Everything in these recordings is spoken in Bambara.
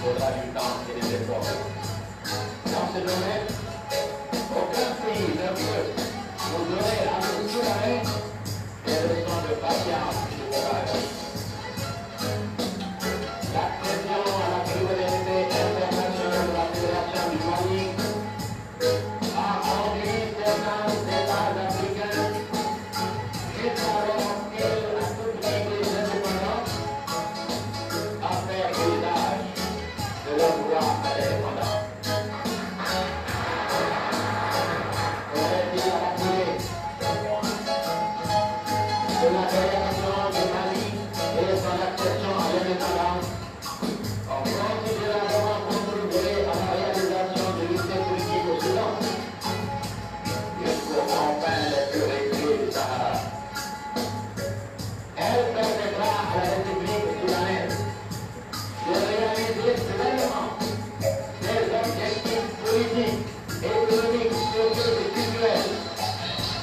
faudra du temps et des efforts. Dans ce domaine, aucun pays ne peut vous donner à vous soulager des leçons de patience et de courage. L'accession à la communauté internationale de la Fédération du Mali a conduit certains États africains jusqu'à remonter à toute l'Église indépendante à faire usage de leur droit à l'indépendance. Faudrait-il rappeler que la Fédération du Mali et son accession à l'indépendance ont considérablement contribué à la réalisation de l'unité politique au Soudan, jusqu'aux confins les plus reculés du Sahara. Elle permettra à la République soudanaise de réaliser pleinement ses objectifs politiques, économiques, sociaux et culturels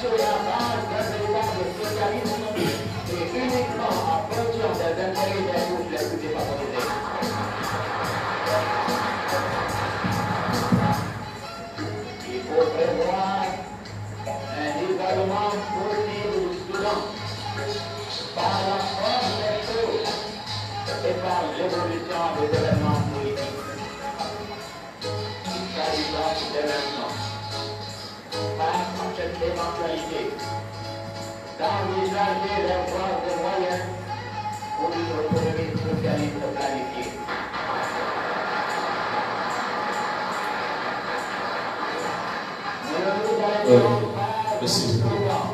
sur la base d'un véritable socialisme et uniquement en fonction des intérêts des groupes les plus défavorisés. Il faut prévoir un isolement possible du Soudan par la force des choses et par l'évolution des événements politiques. Il s'agit donc dès maintenant, face à cette éventualité, d'envisager les voies et moyens pour une autonomie socialiste planifiée. Ne nous arrêtons pas de Merci. tout temps.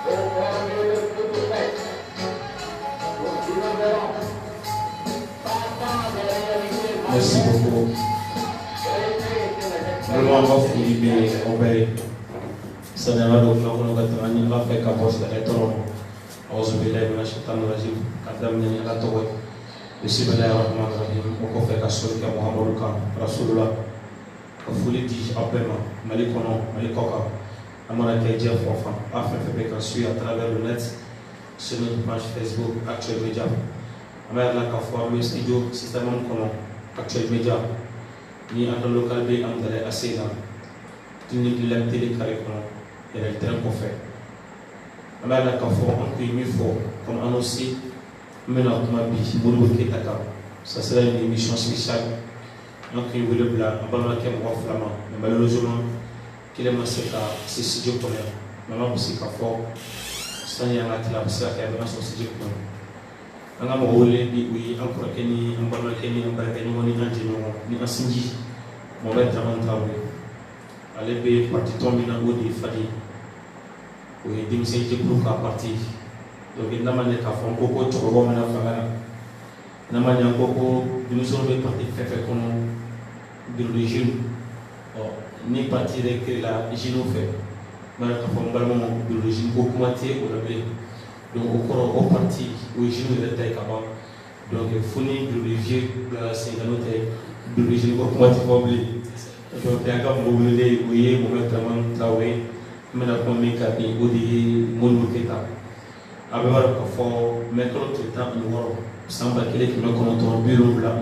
Au formule de toute fête, nous innoverons, partant des réalités Merci beaucoup. Vraiment, on va fouiller, on va سنة لو نقول قطعني الله في كابوس لقيتهم أعوذ بالله من الشيطان الرجيم قدمني على توي بسم الله الرحمن الرحيم وكفى كسول كمحمد رسول الله كفولي دي أبما ملكنا ملكوكا أمانا كيجي فوفا أفن في بيكا سوي à travers le net sur notre page Facebook Actuel Média أمانا لا كفوا من studio système كنا Actuel Média ni أنا local بي أم دلائي أسينا تني لم تلي كاريكنا et le terrain qu'on fait. On a la CAFO, on peut mieux fort, comme annoncé, maintenant, ça sera une émission spéciale. Donc, il voulait le blanc, on va marquer mon flamand. Mais malheureusement, qu'il est massé à ce studio pour lui. Maman, c'est CAFO, ça y est, on a été là, c'est la caméra sur ce studio pour lui. On a mon rôle, oui, encore qu'il y ait un bon marqué, un barquet, ni un singi, mon maître avant de travailler. Ale be parti tombi na ngodi fadi o ye dimse je pour ka parti donc na mane ka fon ko choro na fagara na mane ko dimso be parti fefe kono bir le jeune o ni parti de que la jino fait mara ka fon balmo bir le jeune ko kumate o la be donc o parti o jeune de tay ka ba donc funi bir le vieux la singanote bir le jeune ko kumate ko obli donc il y a comme vous voulez oui moment travailler mais la première carte est au dit mon keta avec voilà qu'il faut mettre le temps en ordre sans pas qu'il y ait qui me commentent bureau là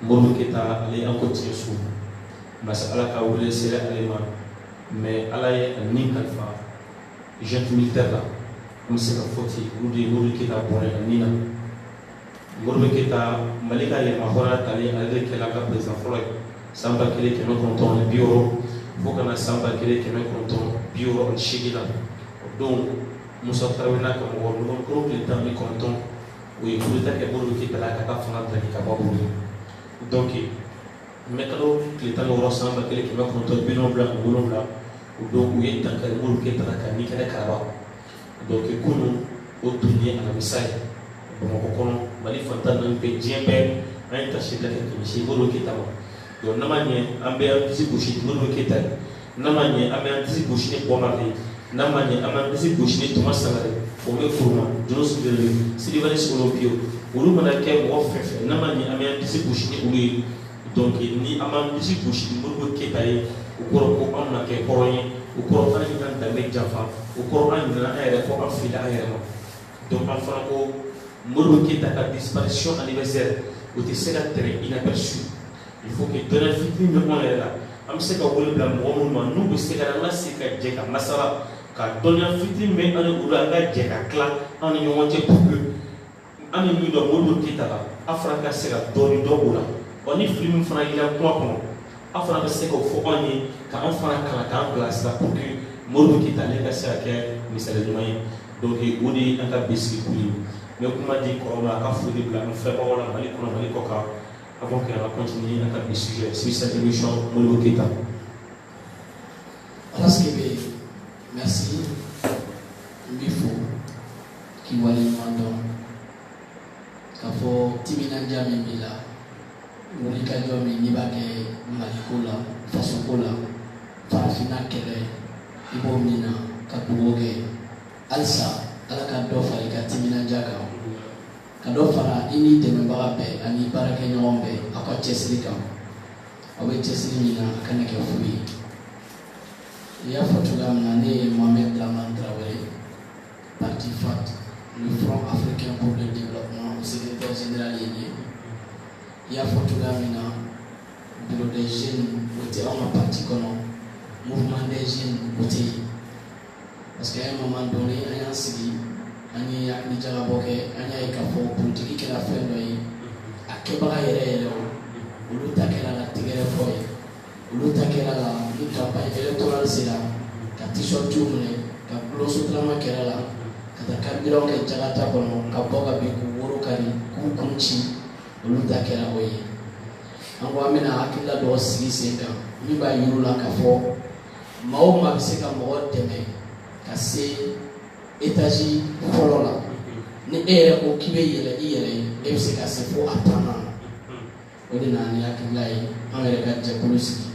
mon keta aller en continu sous mais à la cas où les c'est l'élément mais à la un ni kalfa jeune militaire là comme c'est la faute ou dit mon keta pour la nina mon keta malika les mahora tali avec la carte président Floyd samba kele keme konton le bureau faut qu'on a samba kele keme konton bureau en chigila donc musa trawena ko mo no ko le temps ni konton oui pour le temps que bon qui pela ka fana tra ki ka babu donc metalo le temps no samba kele keme konton bureau blanc donc oui tant que mo ke tra ka ni kele ka ba donc kunu o tunye ala misai bon ko kono mali fantana pe jembe ay tashi la ke shi bolo ki tama donc namanye ambe antisi bushi mulu ketal namanye ambe antisi bushi ne pomari namanye ambe antisi bushi ne Thomas Sankara o me furuma jonos de Sylvain Olympio ulu mana ke mo fefe namanye ambe antisi bushi ne ulu donc ni ambe antisi bushi mulu ketal o koro ko amna ke koroye o koro fana ni tan dambe jafa o koro an na ayre ko afila ayre donc en fana ko mulu ketal ka disparition anniversaire o tɛ se ka tɛrɛ inaperçu. Il faut que dɔnniya fitinin bɛ anw yɛrɛ la an bɛ se ka wele bila mɔgɔ minnu ma n'u bɛ se ka an ka se ka jɛ ka masala ka dɔnniya fitinin bɛ an ni olu an ka jɛ ka tila an ni ɲɔgɔn cɛ pour que an ni min dɔn Modibo Keyita la aw fana ka se ka dɔɔni dɔn o la wa ni fili min fana yera kuma kɔnɔ aw fana bɛ se k'o fɔ anw ye ka anw fana kalan k'an bilasira pour que Modibo Keyita ale ka se ka kɛ misali ɲuman ye donc o de ye an ka bi sigi kun ye n bɛ kuma di kɔrɔ ma a ka foli bila an filɛbagaw la Mali kɔnɔ Mali kɔ kan avant qu'on va continuer à faire des sujets sur cette émission Modibo Keyita. Merci. Mbifo Kiwali Mando Kafo Timinanja Mimila Mulika Jomi Nibake Malikola Fasokola Farafina Kele Ibo Mina Kapuoge Alsa Alaka Dofa Ika Timinanja Kao Kadofara ini tembaga be ani baraka ɲɔgɔn bɛ aw ka cɛsiri kan aw bɛ cɛsiri min na a kana kɛ fu ye i y'a fɔ cogoya min na ne ye Mohamed Dramane Traoré parti FAT le Front Africain pour le Développement secrétaire général ye ɲe i y'a fɔ cogoya min na bureau des jeunes o tɛ anw ka parti kɔnɔ mouvement des jeunes o tɛ yen parce que à un moment donné an y'an sigi an ye hakili jagabɔ kɛ an y'a ye k'a fɔ politiki kɛra fɛn dɔ ye a kɛbaga yɛrɛ yɛrɛ olu ta kɛra la tɛgɛrɛfɔ ye olu ta kɛra la ni campagne électorale sera ka t-shirtiw minɛ ka gulɔsotilama kɛra la ka taa carburant kɛ jagata kɔnɔ ka bɔ ka bin k'u woro kari k'u kun ci olu ta kɛra o ye an ko an bɛna hakilila dɔw sigi sen kan min b'a yir'u la k'a fɔ maa o maa bɛ se ka mɔgɔ dɛmɛ ka se étage fɔlɔ la ni e yɛrɛ ko k'i bɛ yɛlɛ i yɛrɛ ye e bɛ se ka se fo a tannan o de nana ni hakilila ye an yɛrɛ ka jɛkulu sigi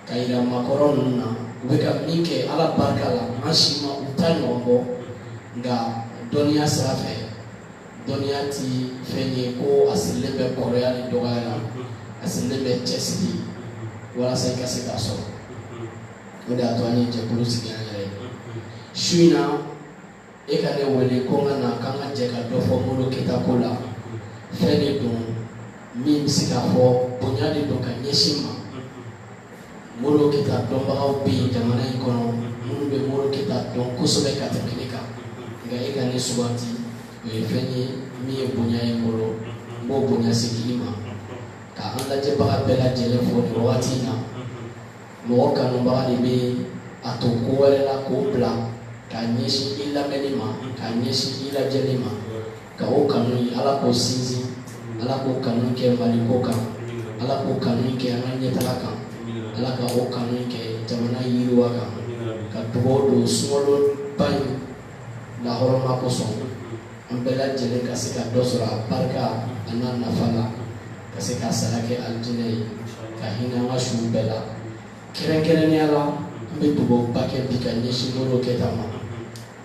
ka yira maakɔrɔ ninnu na u bɛ ka min kɛ ala barika la an si ma u ta ɲɔgɔn bɔ nka dɔnniya sira fɛ dɔnniya ti fɛn ye ko a sirilen bɛ kɔrɔya ni dɔgɔya la a sirilen bɛ cɛsiri walasa i ka se k'a sɔrɔ o de y'a to an ye jɛkulu sigi an yɛrɛ ye su in na e ka ne wele ko n ka na k'an ka jɛ ka dɔ fɔ Modibo Keyita ko la fɛn de don min bɛ se k'a fɔ bonya de don ka ɲɛsin ma Modibo Keyita dɔnbagaw bɛ yen jamana in kɔnɔ minnu bɛ Modibo Keyita dɔn kosɛbɛ ka tɛmɛ ne kan nka e ka ne suganti o ye fɛn ye min ye bonya ye n bolo n b'o bonya segin i ma ka an lajɛbaga bɛɛ lajɛlen fo nin wagati in na mɔgɔ kanubaga de bɛ a to ko wɛrɛ la k'o bila ka ɲɛsin i lamɛnni ma ka ɲɛsin i lajɛli ma ka o kanu ye ala k'o sinsin ala k'o kanu kɛ Maliko kan ala k'o kanu kɛ an ka ɲɛtaga kan ala ka o kanu kɛ jamana yiriwa kan ka dugawu don sunkaloba in lahɔrɔma kosɔn an bɛɛ lajɛlen ka se ka dɔ sɔrɔ a barika a n'a nafa la ka se ka sara kɛ alijinɛ ye ka hinɛ an ka suw bɛɛ la kɛrɛnkɛrɛnnenya la an bɛ dugawuba kɛ bi ka ɲɛsin Modibo Keyita ma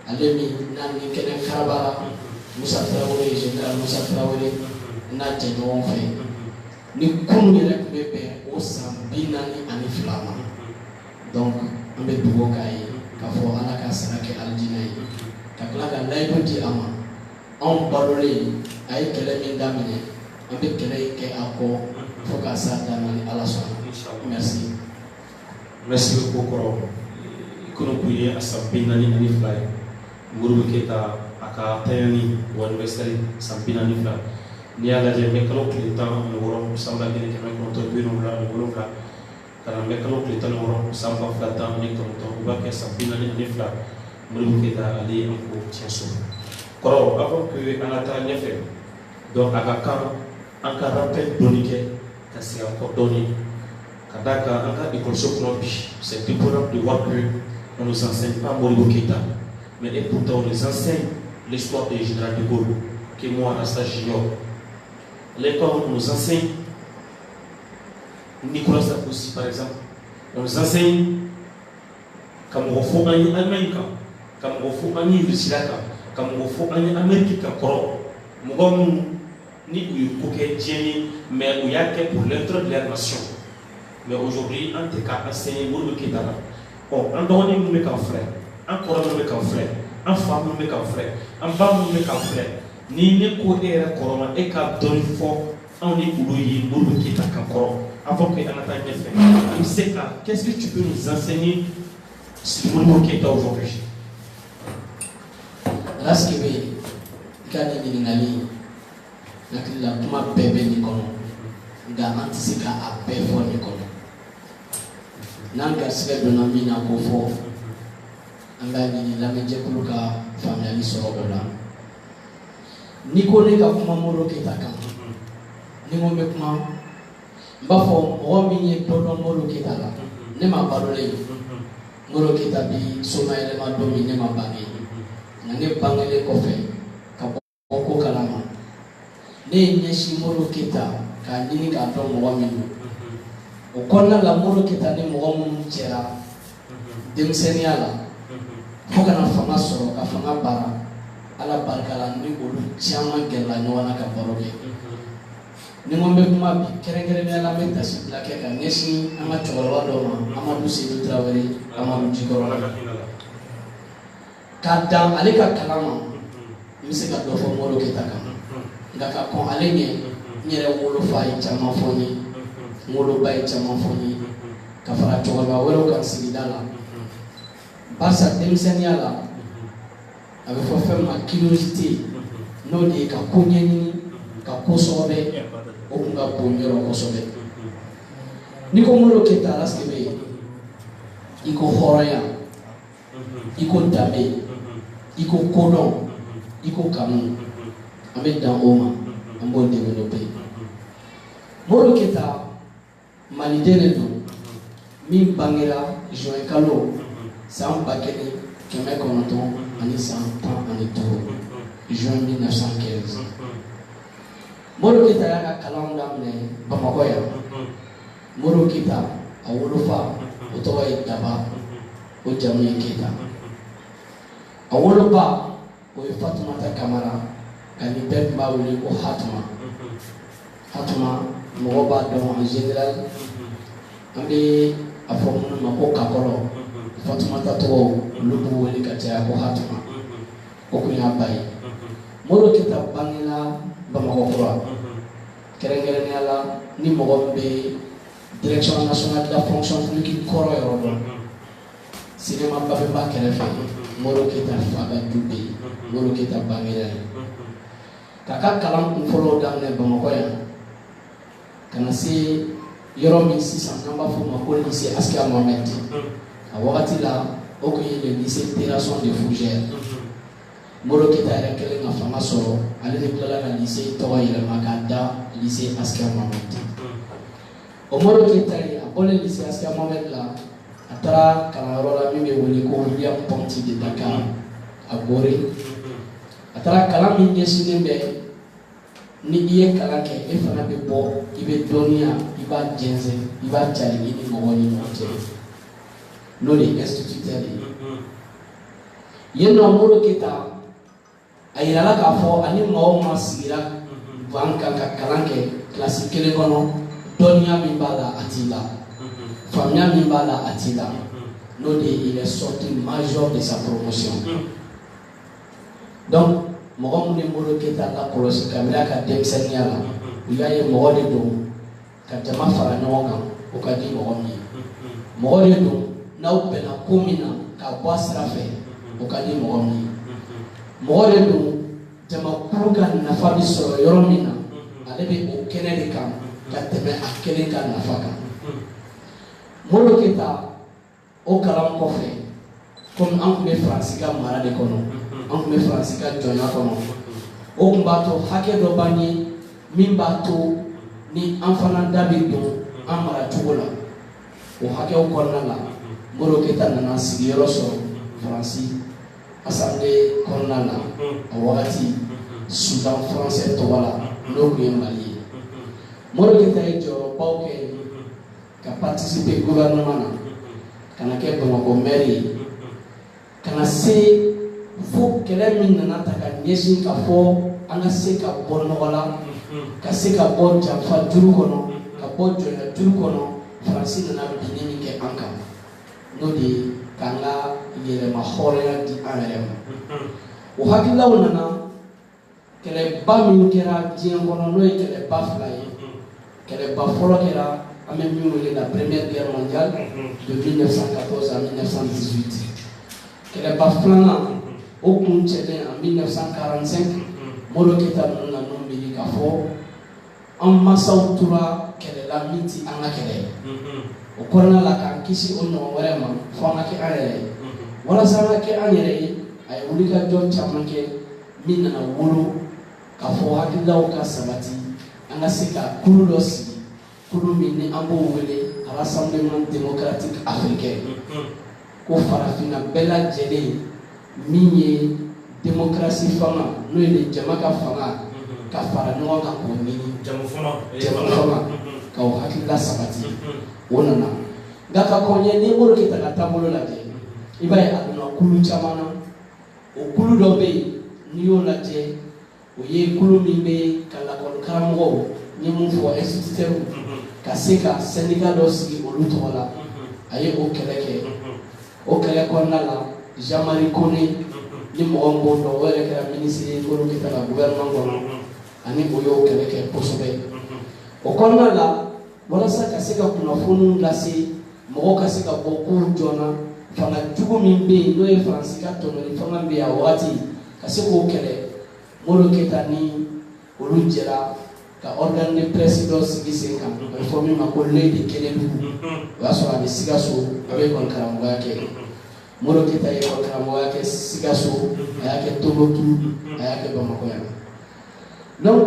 ale min n'a ni kɛnɛ karabara Musa Tarawele général Musa Tarawele n'a jɛ ɲɔgɔn fɛ ni kunun yɛrɛ tun bɛ bɛn o san 42 ma donc an bɛ dugawu k'a ye k'a fɔ ala ka sara kɛ alijinɛ ye ka tila ka layidu di a ma anw balolen a ye kɛlɛ min daminɛ an bɛ kɛlɛ kɛ a kɔ fo k'a s'a dan na ni ala sɔnna merci. Merci beaucoup kɔrɔ kono kun ye a san 42 ye Modibo Keyita a ka tayani wa anniversaire san 42 n'i y'a lajɛ n bɛ kalo tile 16 san 1977 ka na n bɛ kalo tile 16 san 2019 o b'a kɛ san 42 Modibo Keyita ale an ko tiɲɛ so kɔrɔ avant que an ka taa ɲɛfɛ donc a ka kan an ka rappel dɔɔni kɛ ka segin an kɔ dɔɔni ka d'a kan an ka école kɔnɔ bi c'est déplorable de voir que on nous enseigne pas Modibo Keyita mais et pourtant on nous enseigne l'histoire du général de Gaulle que moi à ça j'ignore. L'école nous enseigne Nicolas Sarkozy par exemple, on nous enseigne comme on faut en Allemagne, comme on faut en Russie, comme on faut en Amérique, comme ni où il mais où il y a que pour l'intérêt de la nation. Mais aujourd'hui, en tout cas, enseigner Modibo Keyita. Bon, en dehors de nous, mes frères, en Corée, mes frères, en femme, mes frères, en bas, mes frères, ni ne ko era koroma e ka doni fo on est Koulouyi, Mourou Kita Kankoro. Avant que Anata fait, qu'est-ce que tu peux nous enseigner sur Mourou Kita aujourd'hui? Raskebe, Kani Ninali, la Kuma Bebe Nikono, ga Antisika a Befo Nikono. Nanga Sre Donamina Kofo, Angani Lameje Kuluka, family Sorobola. Nikone ka kuma Mourou Kita Kan. Ningo Mekma, Bafo, Romini Dodo Mourou Kita la, Nema Barole, Mourou Kita bi, Soma Elema Domi, Nema Bangi. Ne bangele kofe ka boko kalama ne nyeshi Mourou Kita ka nini ka don mo waminu o konna la Mourou Kita ni mo wamu chera demsenia la foka na fama soro ka fama bara ala barkala ni olu chama gella nyona ka boroge ni ngombe kuma bi kere ne la menta si blake ka nyeshi ama choro do ma Amadou Seydou Traoré Amadou Djigoro kadang alika kalama mise ka do fo Mourou Kita kan ngaka kon alenye nyere wolo fay chama foni wolo bay chama foni ka fara to ba wolo kan sigidala basa demsenia la avec fo faire ma curiosité no de ka kunyeni ka kosobe o kunga bonyoro kosobe niko Mourou Kita raskebe iko horoya iko dabe iko kodon iko kamu ame dan oma ambo développer Mourou Kita malidene do min bangira juin kalo san bakeni keme konoton ani san tan ani toro juin 1915 Mourou Kita ya kalam damne Bamako ya Mourou Kita awolofa otowa itaba o jamu Kita awoloba o Fatoumata Kamara kani bet ba wuli ko Hatuma mo ba don en général ambe afomu na ko kakolo Fatoumata to lubu wuli katia ko Hatuma ko kunya bay Mourou Kita bangila Bamako kura kerengere ni ala ni mo be direction nationale de la fonction publique koro yoro cinéma ba be ba kerefe Mourou Kita faga dubbe Mourou Kita bangila kaka kalam kun folo damne Bamako ya kana si yoro min sisan namba fo ma ko lycée Asker Mohamed a wakati la o ko le lycée Terrasson de Fougères Mourou Kita era kele nga fama soro ale de kala na lycée to yele makada lycée Asker Mohamed o Mourou Kita a bole lycée Asker Mohamed la atara kala rola mi be woni ko William Ponty de Dakar a Gorée atara kala min yesine be ni iye kala ke e fana be bo ibe donia iba jenze iba chali ni mo woni mote no le instituteur yeno Mourou Kita ayirala ka fo ani mo masira banka ka kalanke classe kele kono donia mi bala atila famia mi bala atila no de il est sorti major de sa promotion donc mo ni Mourou Kita la kolosi kamera ka demsenia la uyaye mo de do ka jama fara nyonga o ka di mo de do na upena komina ka boasra fe o ka di mo de do jama kuruka na fabi so yoromina alebe o kenede kam ka teme akele ka na faka Mourou Kita o kalam ko fe comme an be francika mara de kono an be francika jona kono o kumbato hake do bani min bato ni an fana dabi do an mara tugola o hake o konna la Mourou Kita nana sigiro so franci assemblée konna la a wakati Soudan français to wala no ko Mali Mourou Kita e joro pauke ka participer gouvernement kana ke Bamako mairie kana se fo kele min nana ta ka nyeshin ka fo anga se ka bonno wala ka se ka bon jamfa juru kono ka bon jona juru kono franci nana binini ke anka no di kanga yele ma hore di anarem o hakila wona kele ba min kera jien kono no kele ba fly kɛlɛba fɔlɔ kɛra an bɛ min wele la première guerre mondiale de 1914 à 1918 kɛlɛba filanan o kun cɛlen en 1945 Moro Keita ninnu nan'u miiri k'a fɔ an mansaw tora kɛlɛla min ti an ka kɛlɛ ye o kɔnɔna la k'an kisi o ɲɔgɔn wɛrɛ ma fo an ka kɛ an yɛrɛ ye walasa an ka kɛ an yɛrɛ ye a ye wulikajɔ caman kɛ min nana wolo k'a fɔ hakililaw ka sabati an ka se ka kulu dɔ sigi kulu min ni an b'o wele Rassemblement démocratique africain ko farafinna bɛɛ lajɛlen min ye démocratie fanga n'o ye jama ka fanga ka fara ɲɔgɔn kan k'o ɲini jamu fanga ka o hakilila sabati o nana nka ka kɔn ye ni Moro Keita ka taabolo lajɛ i b'a ye a donna kulu caman na o kulu dɔ bɛ yen n'i y'o lajɛ o ye kulu min bɛ ka lakɔli karamɔgɔw n ye mun fɔ instituteurs ka se ka syndicat dɔ sigi olu tɔgɔ la a ye o kɛlɛ kɛ o kɛlɛ kɔnɔna la Jean-Marie Kone ni mɔgɔ min b'o dɔn o yɛrɛ kɛra ministre ye Moro Keita ka gouvernement kɔnɔ ani o y'o kɛlɛ kɛ kosɛbɛ o kɔnɔna la walasa ka se ka kunnafoniw lase mɔgɔw ka se ka bɔ kow joona fanga jugu min bɛ yen n'o ye Faransi ka tɔɲɔli fanga bɛ yen a wagati ka se k'o kɛlɛ Moro Keita ni olu jɛra ka organe de presse dɔ sigi sen kan a bɛ fɔ min ma ko l'œil de Kélédougou o y'a sɔrɔ a bɛ Sikaso a bɛ école karamɔgɔya kɛ Moro Keita ye école karamɔgɔya kɛ Sikaso a y'a kɛ Tombouctou a y'a kɛ Bamakɔ yan donc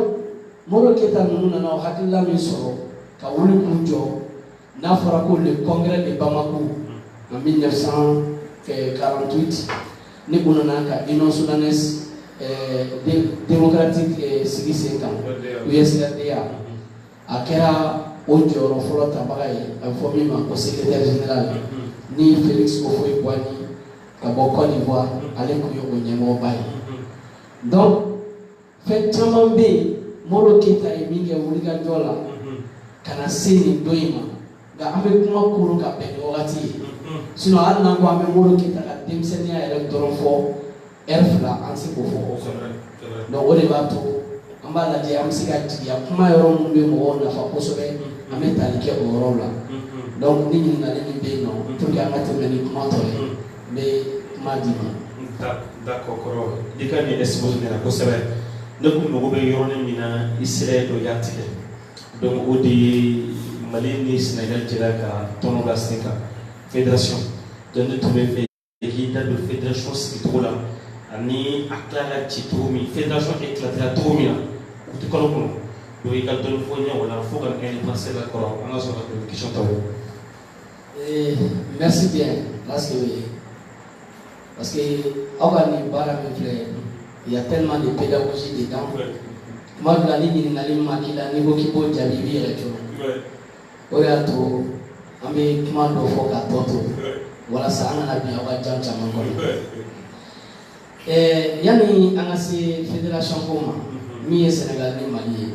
Moro Keita ninnu nana o hakilila min sɔrɔ ka wuli k'u jɔ n'a fɔra ko le congrès de Bamako en 1948 ni u nana ka Union soudanaise démocratique sigi sen kan USRDA a kɛra o jɔyɔrɔ fɔlɔ tabaga ye a bɛ fɔ min ma ko secrétaire général ni Félix Houphouët-Boigny ka bɔ Côte d'Ivoire ale tun ye o ɲɛmɔgɔba ye donc fɛn caman bɛ yen Moro Keita ye min kɛ wulikajɔ la ka na se nin don in ma nka an bɛ kuma koron ka bɛn ni wagati ye sinon hali n'an ko an bɛ Moro Keita ka denmisɛnninya yɛrɛ dɔrɔn fɔ heure fila an tɛ se k'o fɔ o kɔnɔ donc o de b'a to an b'a lajɛ an bɛ se ka jigiya kuma yɔrɔ minnu bɛ mɔgɔw nafa kosɛbɛ an bɛ tali kɛ o yɔrɔw la donc ni ɲininkali min bɛ yen nɔ pour que an ka tɛmɛ ni kuma tɔ ye n bɛ kuma di ma. d'accord kɔrɔ i ka nin exposé ɲɛna kosɛbɛ ne kun mago bɛ yɔrɔnin min na i sera dɔ y'a tigɛ donc o de ye Mali ni Sénégal jɛra ka tɔnɔ la sen kan fédération donc ne tun bɛ fɛ k'i da don fédération sigicogo la ani a tilala ci cogo min fédération éclatera cogo min na u tɛ kalo kɔnɔ donc i ka dɔnni fɔ ɲɛ o la fo ka kɛ ni pensée la kɔrɔ an ka sɔrɔ ka tɛmɛ question tɔw ye. Merci bien parce que aw ka nin baara min filɛ il y a tellement de pédagogie dedans tuma dɔ la ni ɲininkali min ma k'i la n'i ko k'i b'o jaabi i b'i yɛrɛ jɔ o de y'a to an bɛ kuma dɔ fɔ k'a tɔ to walasa an kana bin aw ka jam caman kɔnɔ yanni an ka se fédération ko ma min ye Sénégal ni Mali ye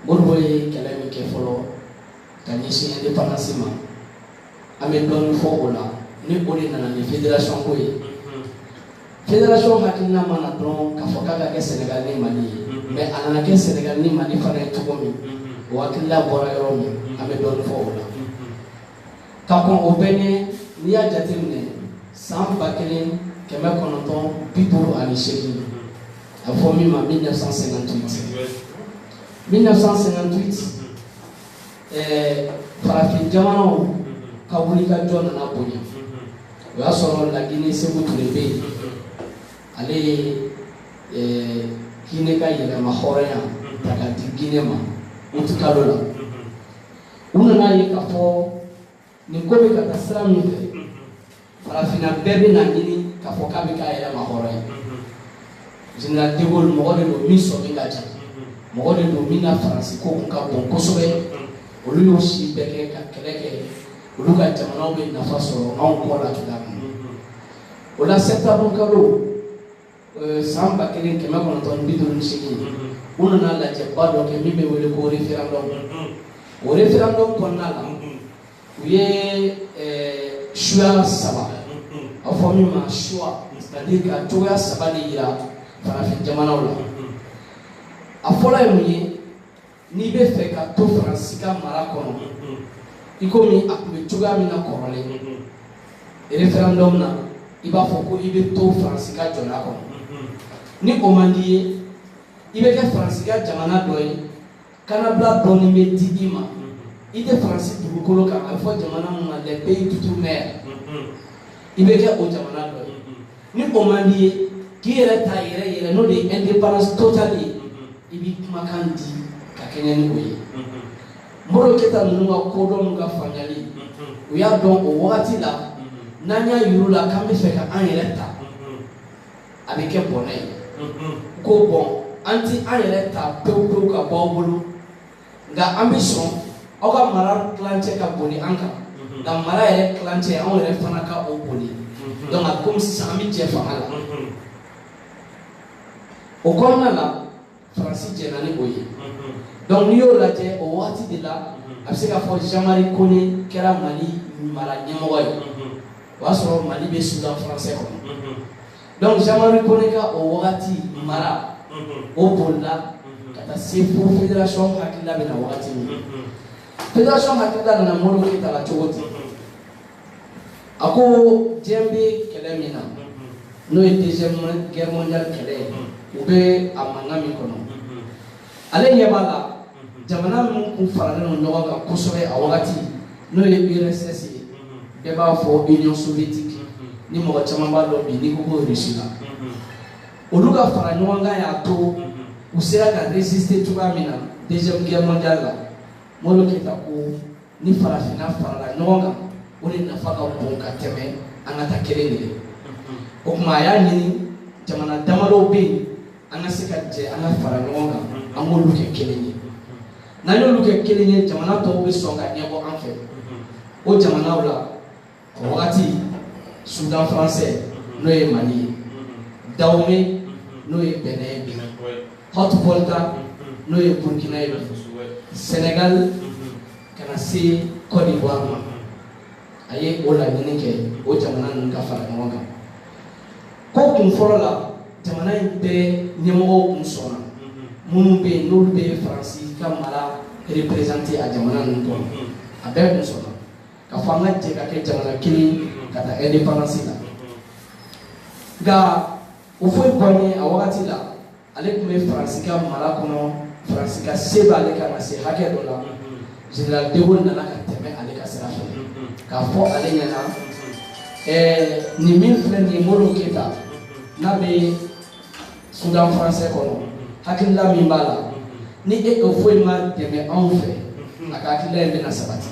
Modibo ye kɛlɛ min kɛ fɔlɔ ka ɲɛsin indépendance ma an bɛ dɔɔnin fɔ o la ni o de nana ni fédération ko ye fédération hakilina mana dɔrɔn k'a fɔ k'a ka kɛ Sénégal ni Mali ye mais a nana kɛ Sénégal ni Mali fana ye cogo min o hakilila bɔra yɔrɔ min an bɛ dɔɔnin fɔ o la ka kɔn o bɛɛ ɲɛ n'i y'a jateminɛ san 1958 a bɛ fɔ min ma 1958 farafin jamanaw ka wulikajɔ nana bonya o y'a sɔrɔ Laginɛ Sékou Touré bɛ yen ale ye Guinée ka yɛlɛma hɔrɔnya ta ka di Guinée ma uti kalo la u nana ye k'a fɔ nin ko bɛ ka taa sira min fɛ farafinna bɛɛ bɛ na ɲini k'a fɔ k'a bɛ k'a yɛlɛma hɔrɔnya Général de Gaulle mɔgɔ de don min sɔmi ka jan mɔgɔ de don min na Faransi ko kun ka bon kosɛbɛ olu y'o si bɛɛ kɛ ka kɛlɛ kɛ olu ka jamanaw bɛ nafa sɔrɔ anw kɔ la cogoya min o la septembre kalo san 1958 u nana lajɛba dɔ kɛ min bɛ wele ko référendum o référendum kɔnɔna la u ye choix saba a fɔ min ma choix c'est-à-dire ka cogoya saba de yira farafin jamanaw la a fɔlɔ ye mun ye n'i bɛ fɛ ka to Faransi ka mara kɔnɔ i komi a tun bɛ cogoya min na kɔrɔlen référendum na i b'a fɔ ko i bɛ to Faransi ka jɔnya kɔnɔ ni o man di ye i bɛ kɛ Faransi ka jamana dɔ ye kanabila dɔɔni bɛ di i ma i tɛ Faransi dugukolo kan a bɛ fɔ jamana min ma les pays d'outre-mer i bɛ kɛ o jamana dɔ ye ni o man di ye k'i yɛrɛ ta yɛrɛ n'o de ye indépendance totale ye i b'i kumakan di ka kɛɲɛ ni o ye Modibo Keyita ninnu ka kodɔn n'u ka faamuyali u y'a dɔn o wagati la n'an y'a yir'u la k'an bɛ fɛ ka an yɛrɛ ta a bɛ kɛ bɔnɛ ye ko bɔn an ti an yɛrɛ ta pewu pewu ka bɔ aw bolo nka an bɛ sɔn aw ka mara tilancɛ ka bon ni an kan nka mara yɛrɛ tilancɛ anw yɛrɛ fana ka o boli donc a komi sisan an bɛ jɛ fanga la o kɔnɔna la Faransi jɛnna ni o ye donc n'i y'o lajɛ o waati de la a bɛ se k'a fɔ Jean-Marie Conné kɛra Mali mara ɲɛmɔgɔ ye o y'a sɔrɔ Mali bɛ Soudan français kɔnɔ donc Jean-Marie Conné ka o wagati mara o bolila ka taa se fo fédération hakilila bɛ na wagati min fédération hakilila nana Modibo Keyita la cogo di a ko diɲɛ bɛ kɛlɛ min na n'o ye deuxième guerre mondiale kɛlɛ ye u bɛ a mankan min kɔnɔ ale ɲɛ b'a la jamana minnu kun faralen don ɲɔgɔn kan kosɛbɛ a wagati n'o ye URSS ye bɛɛ b'a fɔ Union soviétique ni mɔgɔ caman b'a dɔn bi n'i ko ko Russie la olu ka fara ɲɔgɔn kan y'a to u sera ka résister cogoya min na deuxième guerre mondiale la Modibo Keyita ko ni farafinna farala ɲɔgɔn kan o de nafa ka bon ka tɛmɛ an ka taa kelen de ye o tuma a y'a ɲini jamana damadɔw bɛ yen an ka se ka jɛ an ka fara ɲɔgɔn kan an k'olu kɛ kelen ye n'an y'olu kɛ kelen ye jamana tɔw bɛ sɔn ka ɲɛbɔ an fɛ o jamanaw la o wagati Soudan français n'o ye Mali ye Dahomey n'o ye Benin ye Haute-Volta n'o ye Burkina ye Sénégal kana se Côte d'Ivoire ma a ye o laɲini kɛ o jamana ninnu ka fara ɲɔgɔn kan ko kun fɔlɔ la jamana in bɛɛ ɲɛmɔgɔw kun sɔnna minnu bɛ yen n'olu bɛ Faransi ka mara représenté a jamana ninnu kɔnɔ a bɛɛ kun sɔnna ka fɔ an ka jɛ ka kɛ jamana kelen ka taa indépendance la nka o foyi bɔ ye a wagati la ale tun bɛ Faransi ka mara kɔnɔ Faransi ka se b'ale kan ka se hakɛ dɔ la Général de Gaulle nana ka tɛmɛ ale ka sira fɛ k'a fɔ ale ɲɛna nin min filɛ nin ye Modibo Keyita n'a bɛ Soudan français kɔnɔ hakilila min b'a la ni e o foyi ma dɛmɛ anw fɛ a ka hakilila in bɛna sabati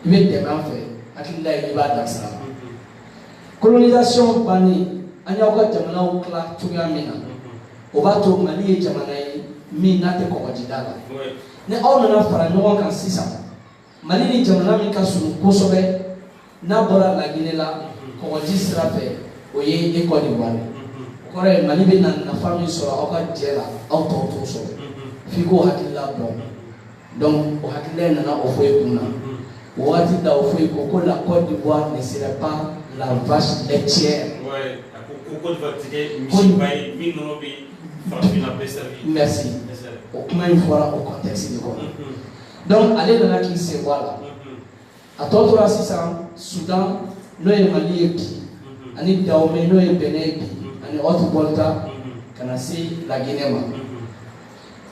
i bɛ dɛmɛ an fɛ hakilila in i b'a dan sira la colonisation bannen an y'aw ka jamanaw tila cogoya min na o b'a to Mali ye jamana ye min n'a tɛ kɔgɔjida la ni aw nana fara ɲɔgɔn kan sisan Mali ni jamana min ka surun kosɛbɛ n'a bɔra Laginɛ la kɔgɔji sira fɛ o ye Côte d'Ivoire o kɔrɔ ye Mali bɛ na nafa min sɔrɔ aw ka jɛ la aw tɔw t'o sɔrɔ f'i k'o hakilila dɔn donc o hakilila nana o fɔ i kun na o waati la o fɔ i ko la Côte d'Ivoire ne serait pas la vache laitière. Merci. O kuma in fɔra o contexte de kɔnɔ donc ale nana k'i sen bɔ a la a tɔ tora sisan Soudan n'o ye Mali ye bi ani Dahomey n'o ye Benin ye bi ani Haute-Volta ka na se Laginɛ ma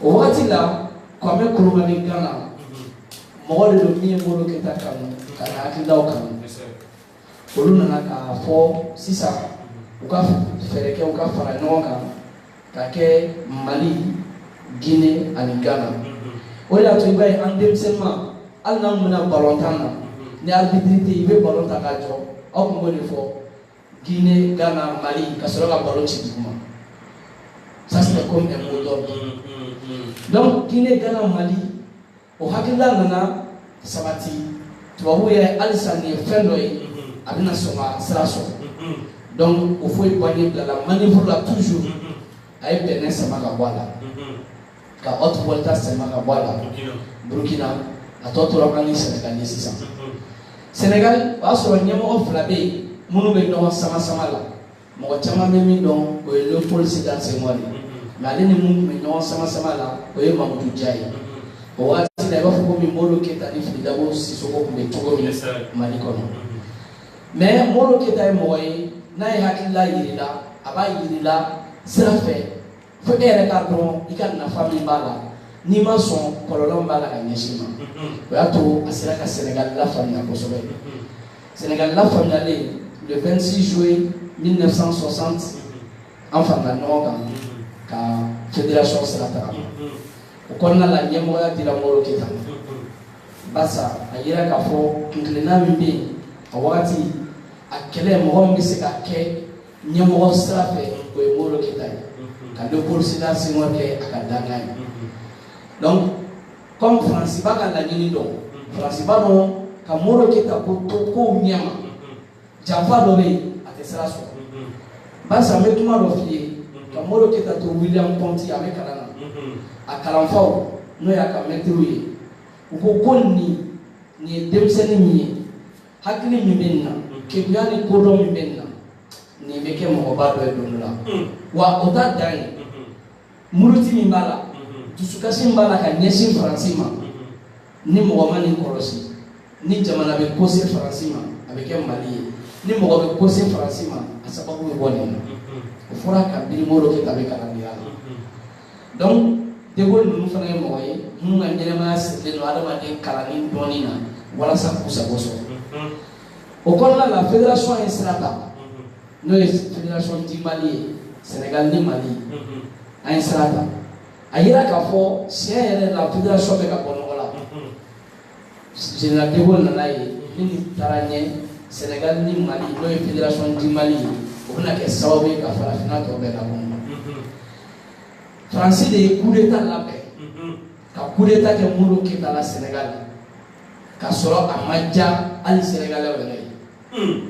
o wagati la Kwame Nkrumah Ghana mɔgɔ de don min ye Modibo Keyita kanu ka na hakililaw kanu olu nana k'a fɔ sisan u ka fɛɛrɛ kɛ u ka fara ɲɔgɔn kan ka kɛ Mali Guinée ani Ghana o de y'a to i b'a ye an denmisɛnninma hali n'an bɛna balontan na ni arbitre tɛ yen i bɛ balon ta k'a jɔ aw tun b'o de fɔ Guinée Ghana Mali ka sɔrɔ ka balon ci duguma ça c'est comme un mot d'ordre donc Guinée Ghana Mali o hakilila nana sabati tubabuw yɛrɛ halisa nin ye fɛn dɔ ye a bɛna sɔn ka sira sɔrɔ donc o foyi bɔnnen bilala manœuvre la toujours a ye Benin sama ka bɔ a la ka Haute-Volta sama ka bɔ a la Burkina a tɔ tora an ni Sénégal ye sisan Sénégal o y'a sɔrɔ ɲɛmɔgɔ fila bɛ yen minnu bɛ ɲɔgɔn sama sama la mɔgɔ caman bɛ min dɔn o ye Léopold Sédar Senghor ye mais ale ni mun tun bɛ ɲɔgɔn sama sama la o ye Mamadou Dia ye o waati la i b'a fɔ ko Modibo Keyita ni Dabo Sisoko tun bɛ cogo min Mali kɔnɔ mais Modibo Keyita ye mɔgɔ ye n'a ye hakilila yirila a b'a yirila sira fɛ fo e yɛrɛ k'a dɔn i ka nafa min b'a la n'i ma sɔn kɔlɔlɔ b'a la ka ɲɛsin ma o y'a to a sera ka Sénégal lafaamuya kosɛbɛ Sénégal lafaamuyalen le 26 juillet 1960 an farala ɲɔgɔn kan ka fédération sira taga o kɔnɔna la ɲɛmɔgɔya dira Modibo Keyita ma barisa a yira k'a fɔ kuntilenna min bɛ yen a wagati a kɛlɛ mɔgɔ min bɛ se ka kɛ ɲɛmɔgɔ sira fɛ o ye Modibo Keyita ye ka Léopold Sédar Senghor kɛ a ka dankan ye donc comme Faransi b'a ka laɲini dɔn Faransi b'a dɔn ka Modibo Keyita ko to kow ɲɛma janfa dɔ bɛ yen a tɛ sira sɔrɔ barisa n bɛ kuma dɔ f'i ye ka Modibo Keyita to William Ponty a bɛ kalan na a kalanfaw n'o y'a ka mɛtiriw ye u ko nin ye denmisɛnnin min ye hakili min bɛ nin na kegunya ni kodɔn min bɛ nin na nin bɛ kɛ mɔgɔba dɔ ye don dɔ la wa o t'a dan ye muruti min b'a la dusukasi min b'a la ka ɲɛsin Faransi ma ni mɔgɔ ma nin kɔlɔsi ni jamana bɛ kose Faransi ma a bɛ kɛ Mali ye ni mɔgɔ bɛ kose Faransi ma a sababu bɛ bɔ nin na o fɔra kabini Modibo Keyita bɛ kalandenya la donc De Gaulle ninnu fana ye mɔgɔ ye minnu ka ɲɛnɛmaya sirilen don adamaden kalanni dɔɔnin na walasa k'u sago sɔrɔ o kɔnɔna la fédération ye sira ta n'o ye fédération di Mali ye Sénégal ni Mali an ye sira ta a yira k'a fɔ tiɲɛ yɛrɛ la fédération bɛ ka bɔ nɔgɔ la général De Gaulle nana ye min taara ɲɛ Sénégal ni Mali n'o ye fédération di Mali ye o bɛna kɛ sababu ye ka farafinna tɔ bɛɛ labɔ Faransi de ye coup d'état labɛn ka coup d'état kɛ Modibo Keyita la Sénégal ka sɔrɔ a ma diya hali Sénégalais yɛrɛ ye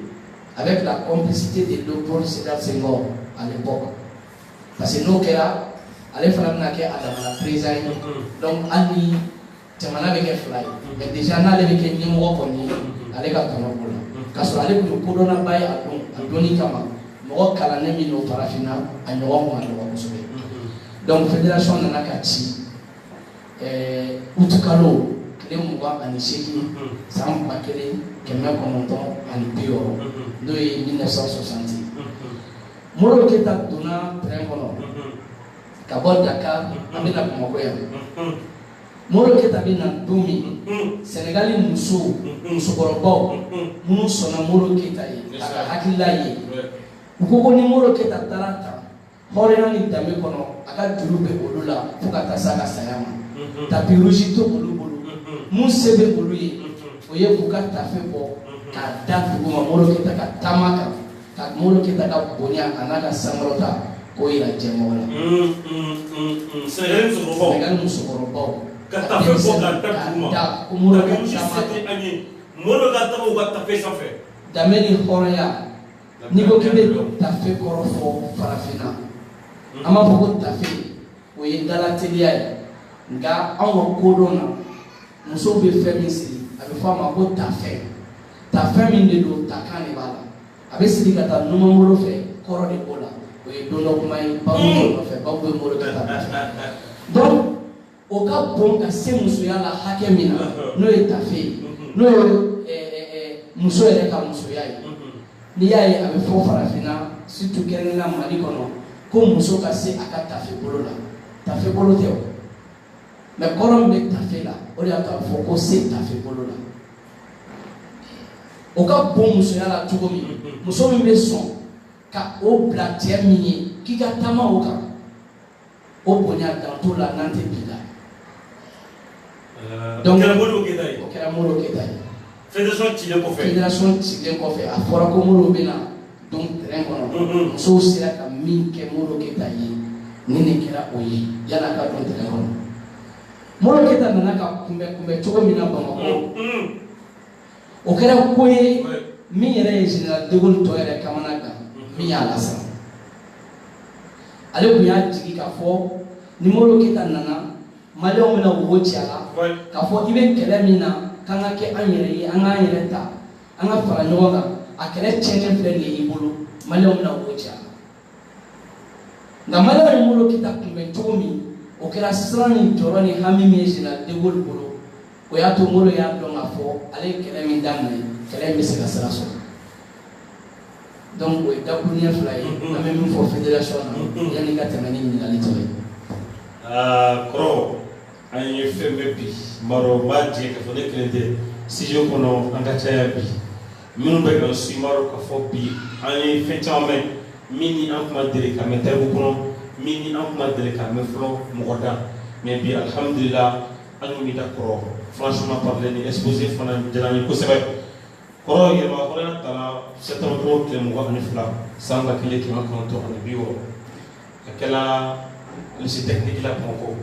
avec la complicité de Léopold Sédar Senghor à l'époque parce que n'o kɛra ale fana bɛna kɛ a damana président ye donc hali ni jamana bɛ kɛ fila ye mais déjà n'ale bɛ kɛ ɲɛmɔgɔ kɔni ye ale ka tɔnɔ b'o la ka sɔrɔ ale tun ye kodɔnnaba ye a dɔnni kama mɔgɔ kalannen min don farafinna a ɲɔgɔn kun ka dɔgɔ kosɛbɛ donc fédération nana ka ci utukalo tile 28 san 1960 n'o ye 1960 Modibo Keyita donna train kɔnɔ ka bɔ Dakar an bɛna Bamakɔ yan Modibo Keyita bɛ na don min Sénégali musokɔrɔbaw minnu sɔnna Modibo Keyita ye a ka hakilila ye u ko ni Modibo Keyita taara ta hɔrɔnya ni danbe kɔnɔ a ka juru bɛ olu la fo ka taa se a ka saya ma tapi rouge to olu bolo mun se bɛ olu ye o ye k'u ka tafe bɔ k'a da dugu ma Modibo Keyita ka taama kan ka Modibo Keyita ka bonya a n'a ka sankɔrɔta k'o yira jɛmɔgɔ la Sénégal musokɔrɔbaw ka tafe bɔ k'a da dugu ma ko Modibo ka Modibo ka tafe ka tafe sanfɛ danbe ni hɔrɔnya n'i ko k'i bɛ tafe kɔrɔ fɔ farafinna an b'a fɔ ko tafe o ye dalateliya ye nka anw ka kodɔn na musow bɛ fɛn min siri a bɛ fɔ a ma ko tafɛn tafɛn min de don takan de b'a la a bɛ siri ka taa numanbolo fɛ kɔrɔ de b'o la o ye don dɔ kuma ye baw b'o nɔfɛ baw bɛ Modibo Keyita nɔfɛ donc o ka bon ka se musoya la hakɛ min na n'o ye tafe ye n'o ye muso yɛrɛ ka musoya ye n'i y'a ye a bɛ fɔ farafinna surtout kɛrɛnkɛrɛnnenya Mali kɔnɔ ko muso ka se a ka tafe bolo la tafe bolo tɛ o mais kɔrɔ min bɛ tafe la o de y'a to a fɔ ko se tafe bolo la o ka bon musoya la cogo min muso min bɛ sɔn ka o bila cɛ min ye k'i ka taama o kan o bonya dan t'o la n'an tɛ bi la donc o kɛra Modibo Keyita ye fédération cilen kɔfɛ a fɔra ko Modibo bɛ na don terrain kɔnɔ musow sera ka min kɛ Modibo Keyita ye ni ne kɛra o ye yanni a ka don terrain kɔnɔ Modibo Keyita nana ka kunbɛ cogo min na Bamakɔ o kɛra ko ye min yɛrɛ ye général De Gaulle tɔ yɛrɛ kamana kan min y'a lasa ale tun y'a jigi k'a fɔ ni Modibo Keyita nana maliyɛnw bɛna wo ci a la k'a fɔ i bɛ kɛlɛ min na k'an ka kɛ an yɛrɛ ye an k'an yɛrɛ ta an ka fara ɲɔgɔn kan a kɛlɛ tiɲɛnen filɛ nin ye i bolo maliyɛnw bɛna wo ci a la nka maliyɛnw ye Modibo Keyita kunbɛn cogo min o kɛra siran ni jɔrɔ ni hami min ye général de Gaulle bolo o y'a to Modibo y'a dɔn k'a fɔ ale ye kɛlɛ min daminɛ kɛlɛ in bɛ se ka sira sɔrɔ donc o ye dakuruɲɛ fila ye an bɛ min fɔ fédération na yanni ka tɛmɛ ni ɲininkali tɔ ye. Kɔrɔ an ye fɛn bɛɛ bi Maro b'a jɛ k'a fɔ ne kelen tɛ studio kɔnɔ an ka caya bi minnu bɛ ka su Maro k'a fɔ bi an ye fɛn caman mɛn min ni an kuma deli ka mɛn tariku kɔnɔ min ni an kuma deli ka mɛn fɔlɔ mɔgɔ da mais bi alhamdulillah an y'u da kɔrɔ franchement parler ni exposé fana diyara n ye kosɛbɛ. Kɔrɔ yɛlɛma hɔrɔnya tala septembre tile 22 san 1960 ka kɛla lycée technique la Bamakɔ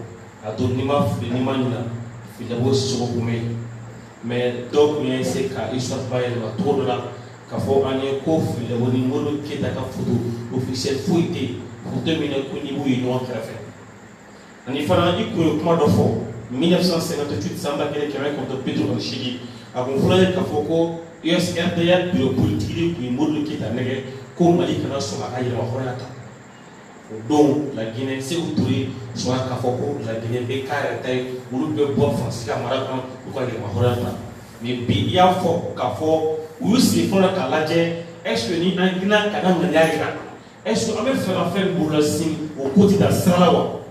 a don n'i ma fili n'i ma ɲina Filabo Sisoko kun bɛ yen mais dɔw kun ye se ka histoire bayɛlɛma cogo dɔ la k'a fɔ an ye ko Filabo ni Modibo Keyita ka photo officiel foyi tɛ yen photo min na ko n'i b'u ye ɲɔgɔn kɛrɛfɛ ani fana i kun ye kuma dɔ fɔ 1958 san 1980 a kun fɔra ye k'a fɔ ko USRDR bureau politique de kun ye Modibo Keyita nɛgɛ ko Mali kana sɔn a ka yɛlɛma hɔrɔnya ta o don la Guinée Sékou Touré sɔnna k'a fɔ ko la Guinée bɛ k'a yɛrɛ ta ye olu bɛ bɔ Faransi ka mara kɔnɔ u ka yɛlɛma hɔrɔnya ta mais bi i y'a fɔ k'a fɔ u y'u sigi fɔlɔ k'a lajɛ est-ce que ni an gilan ka na ŋaniya yira est-ce que an bɛ fɛ ka fɛn bolola sini o ko tɛ taa sira la wa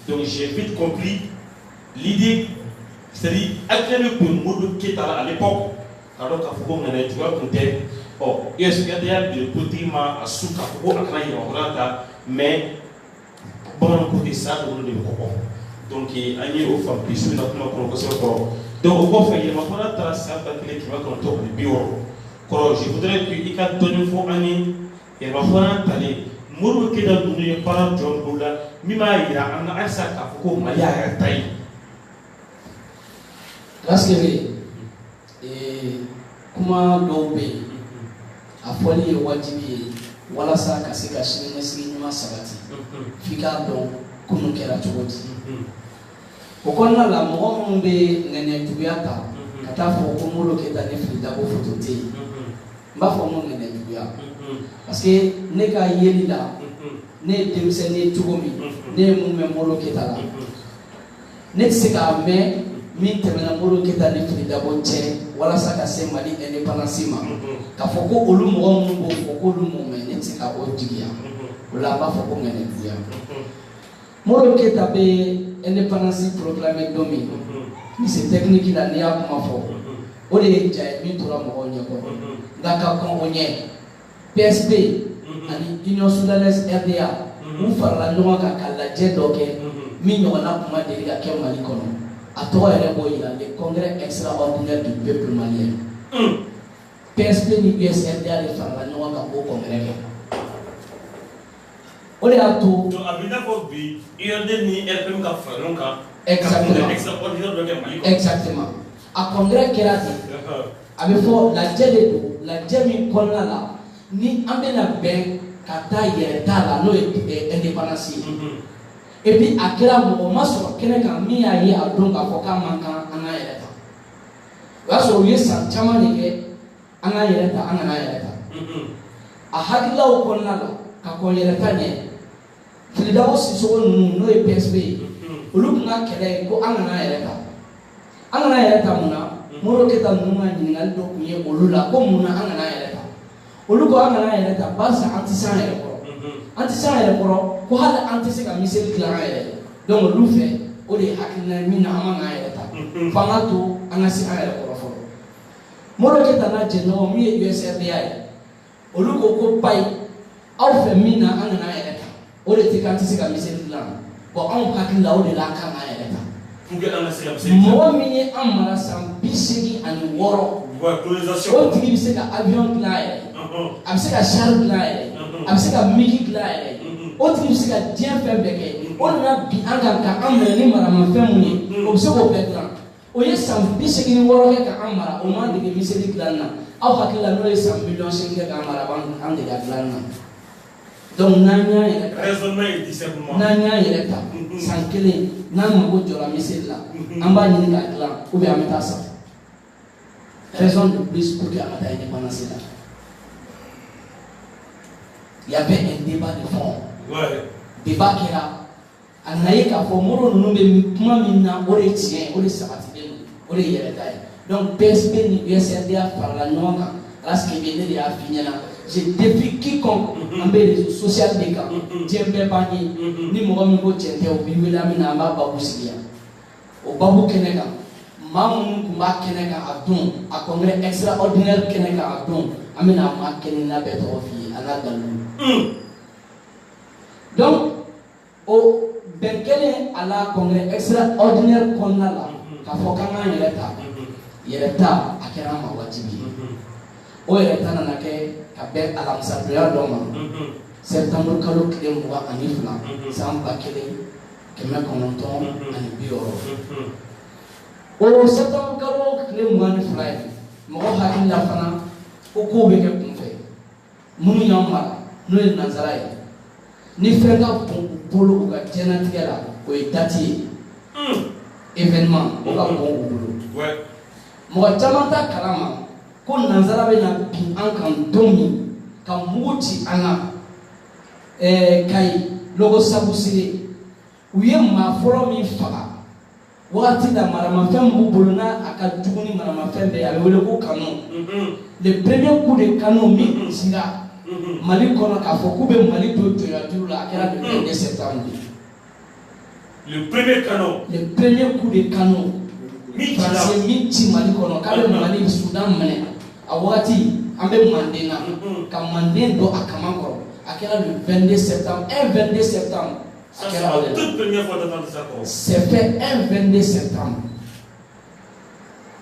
donc j'ai vite compris l'idée c'est-à-dire hakilina min kun bɛ Modibo Keyita la à l'époque k'a dɔn k'a fɔ ko ŋaniya juguya kun tɛ USRDR bureau politique ma a su k'a fɔ ko a kana yɛlɛma hɔrɔnya ta mais bamananw tɛ sa olu de bɛ kɔkɔ donc an ye o faamu bi su in na kuma kɔnɔ kosɛbɛ kɔrɔ donc o kɔfɛ yɛlɛma hɔrɔnya taara san 1960 kɔrɔ je voudrais que i ka dɔɔni fɔ an ye yɛlɛma hɔrɔnya talen Modibo Keyita ninnu ye baara jɔn bolo la min b'a yira an na halisa k'a fɔ ko Mali y'a yɛrɛ ta ye. Laskere kuma dɔw bɛ yen a fɔli ye wajibi ye walasa ka se ka siniɲɛsigi ɲuman sabati f'i k'a dɔn kunun kɛra cogo di o kɔnɔna la mɔgɔ minnu bɛ ŋaniyajuguya ta ka taa fɔ ko Modibo Keyita ne Filidabo photo tɛ yen n b'a fɔ n ko ŋaniyajuguya parce que ne ka yeli la ne ye denmisɛnnin ye cogo min ne ye mun mɛn Modibo Keyita la ne tɛ se k'a mɛn min tɛmɛna Modibo Keyita ni Filidabo cɛ walasa ka se Mali indépendance ma k'a fɔ ko olu mɔgɔ minnu b'o fɔ k'olu m'o mɛn ne tɛ se ka o jigiya o la an b'a fɔ ko ŋaniyajuguya Modibo Keyita bɛ indépendance proclamé don min lycée technique la n'i y'a kuma fɔ o de ye ja ye min tora mɔgɔw ɲɛkɔrɔ nka ka kɔn o ɲɛ PSP ani Union Soudanaise RDA u farala ɲɔgɔn kan ka lajɛ dɔ kɛ min ɲɔgɔnna kuma deli ka kɛ Mali kɔnɔ a tɔgɔ yɛrɛ b'o yira le congrès extraordinaire du peuple malien PSP ni USRDA de farala ɲɔgɔn kan o congrès kɛ o de y'a to a bɛ i n'a fɔ bi URD ni RPM ka fara ɲɔgɔn kan exactement extraordinaire dɔ kɛ Mali kɔnɔ exactement a congrès kɛra ten a bɛ fɔ lajɛ de don lajɛ min kɔnɔna la ni an bɛna bɛn ka taa yɛrɛ t'a la n'o ye indépendance ye et puis a kɛra mɔgɔ ma sɔrɔ kɛnɛ kan min y'a ye a don k'a fɔ k'a man kan an k'an yɛrɛ ta o y'a sɔrɔ u ye san caman de kɛ an k'an yɛrɛ ta an kana an yɛrɛ ta a hakililaw kɔnɔna la ka kɔn yɛrɛ ta ɲɛ Filidabo Sisoko ninnu n'o ye PSP ye olu tun ka kɛlɛ ye ko an kana an yɛrɛ ta an kana an yɛrɛ ta mun na Modibo Keyita ninnu ka ɲininkali dɔ tun ye olu la ko mun na an kana an yɛrɛ ta olu ko an kana an yɛrɛ ta barisa an tɛ se an yɛrɛ kɔrɔ an tɛ se an yɛrɛ kɔrɔ ko hali an tɛ se ka miseli dilan an yɛrɛ ye donc olu fɛ o de ye hakilina ye min na an man k'an yɛrɛ ta f'an ka to an ka se an yɛrɛ kɔrɔ fɔlɔ Modibo Keyita n'a jɛɲɔgɔn min ye USRDA ye olu ko bayi aw fɛ min na an kana an yɛrɛ ta o de tɛ k'an tɛ se ka miseli dilan bon anw hakili la o de la an kan k'an yɛrɛ ta mɔgɔ min ye an mara san 86 o tigi bɛ se ka avion dilan a yɛrɛ a bɛ se ka char dilan a yɛrɛ a bɛ se ka migi dilan a yɛrɛ o tigi bɛ se ka diɲɛ fɛn bɛɛ kɛ o nana bi an kan ka an minɛ ni maramafɛn mun ye o bɛ se k'o bɛɛ dilan o ye san 86 kɛ ka an mara o m'an dege miseli dilan na aw hakili la n'o ye san 8 kɛ k'an mara a b'an dege a dilan na donc n'an y'a yɛrɛ ta n'an y'a yɛrɛ ta san 1 n'an mago jɔra miseli la an b'a ɲini k'a dilan ou bien an bɛ taa sa raison de plus pour que an ka taa indépendance la il y avait un débat de fond débat kɛra anaye ka fo moro no be kuma minna ore tien ore sabati de ore yere dai donc PSP ni USRDA par la nonga raske be ne ya finyana je défie quiconque en réseaux social de cas djembe bani ni mo mi ko tente o bi wela mi na ma babu siya o babu keneka mamu kumba keneka adun a congrès extraordinaire keneka adun amina ma kenina be to fi ala dalu donc o benkele ala congrès extraordinaire konna la ka fo kanga yeleta akera ma wajibi o yeleta na ke ka be alamsa doya doma septembre kalo kile muga ani fula samba kile keme kononton ani bioro o septembre kalo kile muga ani fula mo hakil la fana ko be ke kunfe munu yamma no e nazara ni fenga bolo ka jena tigala o e dati événement o ka bon bolo ouais mo jamanta kalama ko nanzara be na bi an kan domi ka muti ana kai logo sabusire uye ma foro mi faga wakati da marama fem bu bolona aka duguni marama fem be ale wele ko canon le premier coup de canon mi singa mali kono ka fo kube mali do joya dula akera de 22 septembre le premier coup de canon français miti mali kono ka be mali Soudan mene awati ambe mandena ka manden do akamakoro akela le 22 septembre 22 septembre akela la toute première fois dans ça c'est fait 22 septembre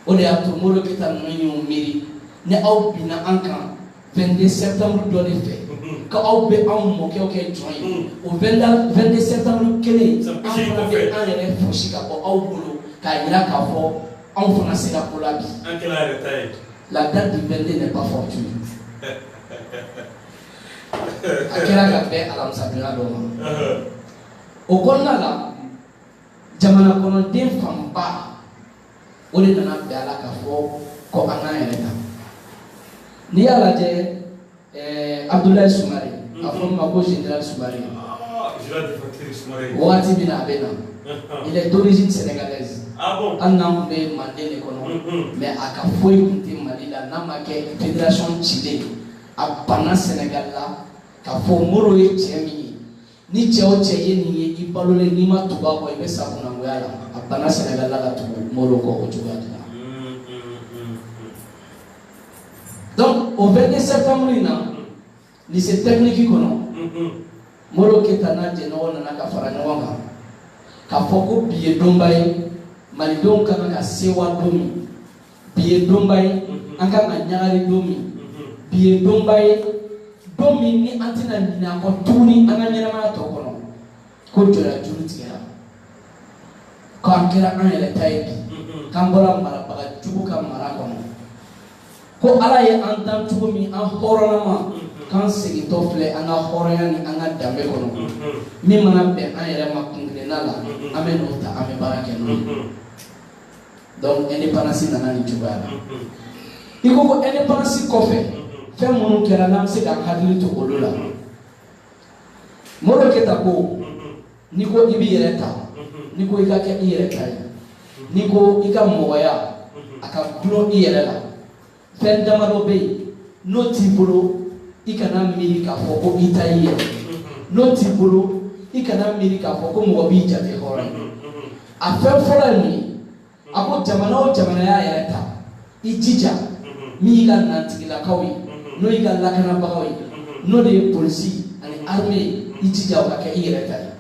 on est à tout molo kita no miri ne au bina ankan 22 septembre do le fait ka au be en moke ok join au 22 septembre kele en fait en les foshika au bolo ka ira ka fo en français la polabi akela retail. La date du 22 n'est pas fortuite. Akela gabe alamsabira doma. O konna la jamana kono den famba o le nana be ala ka fo ko ana yeleta. Ni ala je Abdoulaye Soumaré afro mako général Soumaré. Je vais défendre Soumaré. Wati bina bena. Il est d'origine sénégalaise. Ah bon? Anam be mandele kono. Mais aka foi kunti malila namake fédération Chili a bana Sénégal la ka fo moro ye chemi ni cheo cheye ni ye ibalole ni ma tuba ko ibe sabuna ngoyala a bana Sénégal la tu moro ko o tuba dina. Donc au 22 septembre ni c'est technique kono. Moro ketana je no na ka fara nyonga ka foko biye dombay malidon kana ka sewa domi biye dombay anga na nyagari domi biye dombay domi ni antina mina ko tuni anga nyana ma to kono ko jora jurutiya ko akira an ele taybi kambora mara baga jubu kam mara kono ko ala ye antan tugo mi an horonama kan segi to fle anga horoya ni anga dambe kono mi mana be an yere makungre nala ame no ta ame barake no donc indépendance nana ni tubala iko ko indépendance ko fe fe monu kera nam se kan hadili to olola moro keta ko niko ibi yere ta niko ika ke yere ta niko ika moya aka duno yere la fe damaro be no tibolo ikana miri ka fo ko itaye no tibolo ikana miri ka fo ko mo bi jate hore a fe fora ni ako jamana o jamana ya yata ijija mi ga nantigila kawi no iga lakana bagawi no de police ani armée ijija o ka yata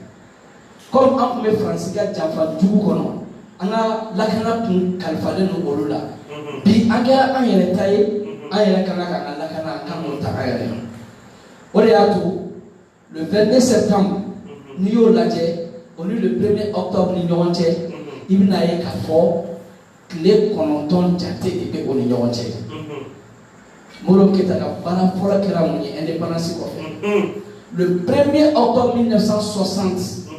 comme en me France ga jamfa dugu kono anga lakana tun kalfale no olula bi anga an yata an yɛrɛ kan ka lakana kan mo ta ayɛrɛ o de y'a to le 22 septembre n'i y'o lajɛ o ni le 1er octobre ni ɲɔgɔn cɛ i bɛna ye k'a fɔ tile 9 jate de bɛ o ni ɲɔgɔn cɛ Moro Keita ka baara fɔlɔ kɛra mun ye indépendance kɔfɛ le 1er octobre 1960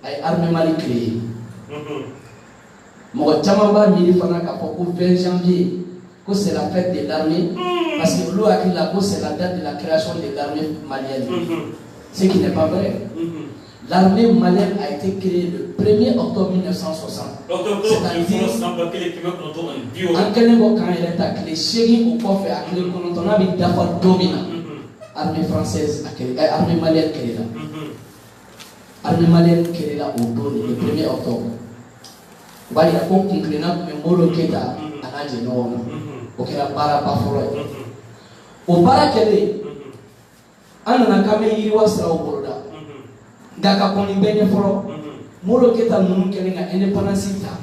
a ye armée Mali créé mɔgɔ caman b'a miiri fana k'a fɔ ko 20 janvier que c'est la fête de l'armée, parce que l'eau a c'est la date de la création de l'armée malienne. Ce qui n'est pas vrai. L'armée malienne a été créée le 1er octobre 1960. C'est-à-dire, en Kénégo, quand elle est à clé, chérie au coffre à clé, quand on a mis d'abord domina, armée française, armée malienne qui est là. Armée malienne qui est là au Doni, le 1er octobre. Il y a beaucoup de gens qui ont été à la Génome, qui ont été au Barakele, on a quand même eu un Boroda. Gaka koni benye folo molo keta nunu kelenga independence ta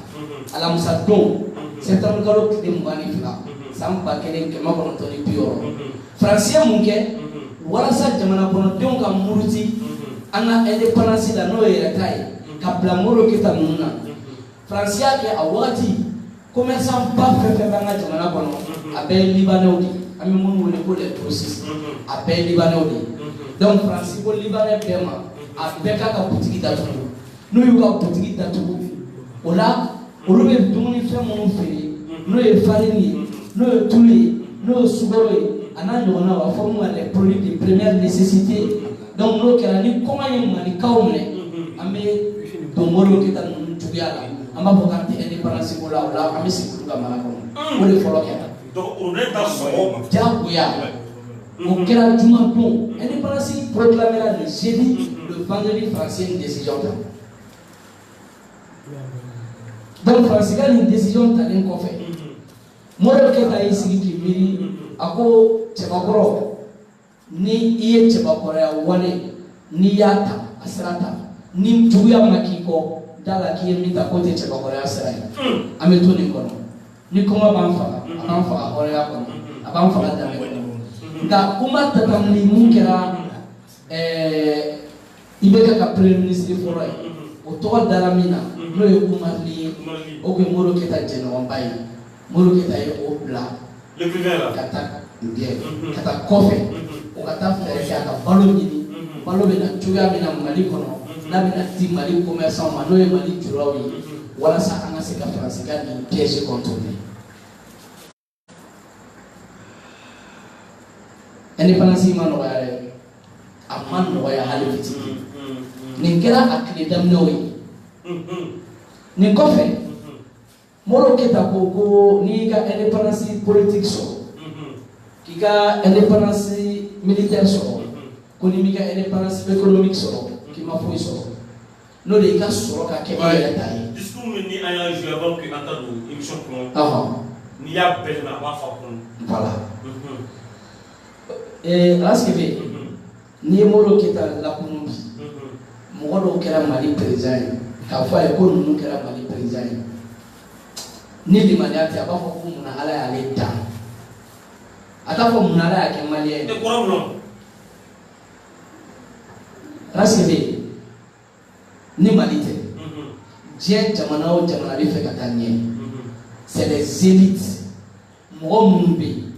ala musa don setan galo kide mbani fila samba kelen ke makono toni pioro francia munke wala sa jamana kono don ka muruti ana independence da no yere tai kabla molo keta nununa francia ke awati commerçant pas fait banga jamana kono abe libanais ami mun wole ko le process abe libanais donc france ko libanais bema abeka ka boutique datugu no yu ka boutique datugu ola olobe dumuni fe mo fere no e farine no e tuli no e sugaro ana nyona wa formu les produits de première nécessité donc no kera ni koma ni mani kawme ambe do moro kita ntugiala amba bokante indépendance ko la ola ambe sikuru ka mala ko o le folo kera donc on est dans ce jabuya o kera juma don indépendance proclamée le jeudi. Le vendredi français une décision. Donc français a une décision t'as qu'on fait. Moi le que t'as ici qui miri ako tchebakoro ni iye tchebakoro ya wale ni yata asrata ni mtuya makiko dala kiye mita kote tchebakoro ya sarai. Ametoni kono. Ni koma banfa hore ya kono. Abanfa dame kono. Nda umata tamli mukera ibeka ka premier ministre foroy o to dara mina no e umarli o ko moro keta jeno wambai moro keta e o bla le privé là kata bien kata kofe o kata fere ka balo ni balo be na tuya mina mali kono na bina ti mali commerçant ma no e mali jurawi wala sa anga se ka france ga ni piège contourné indépendance man wala amman wala hali fitiki ni kera akili damnoyi ni kofe molo keta ko ni ka indépendance politique so ki ka indépendance militaire so ko ni ka indépendance économique so ki ma foi so no de ka so ka ke ya tai discours ni aya joué avant que entendre émission pour ni ya belna ba fa kon voilà et rasque ni molo keta la kunumbi mogodo kera mali président ka fa e ko nunu kera mali président ni di maniati aba ko muna ala ya leta ata ko muna ala ya ke mali e ko ron rasebe ni malite je jamana o jamana bi fe katanye c'est les élites mo mumbe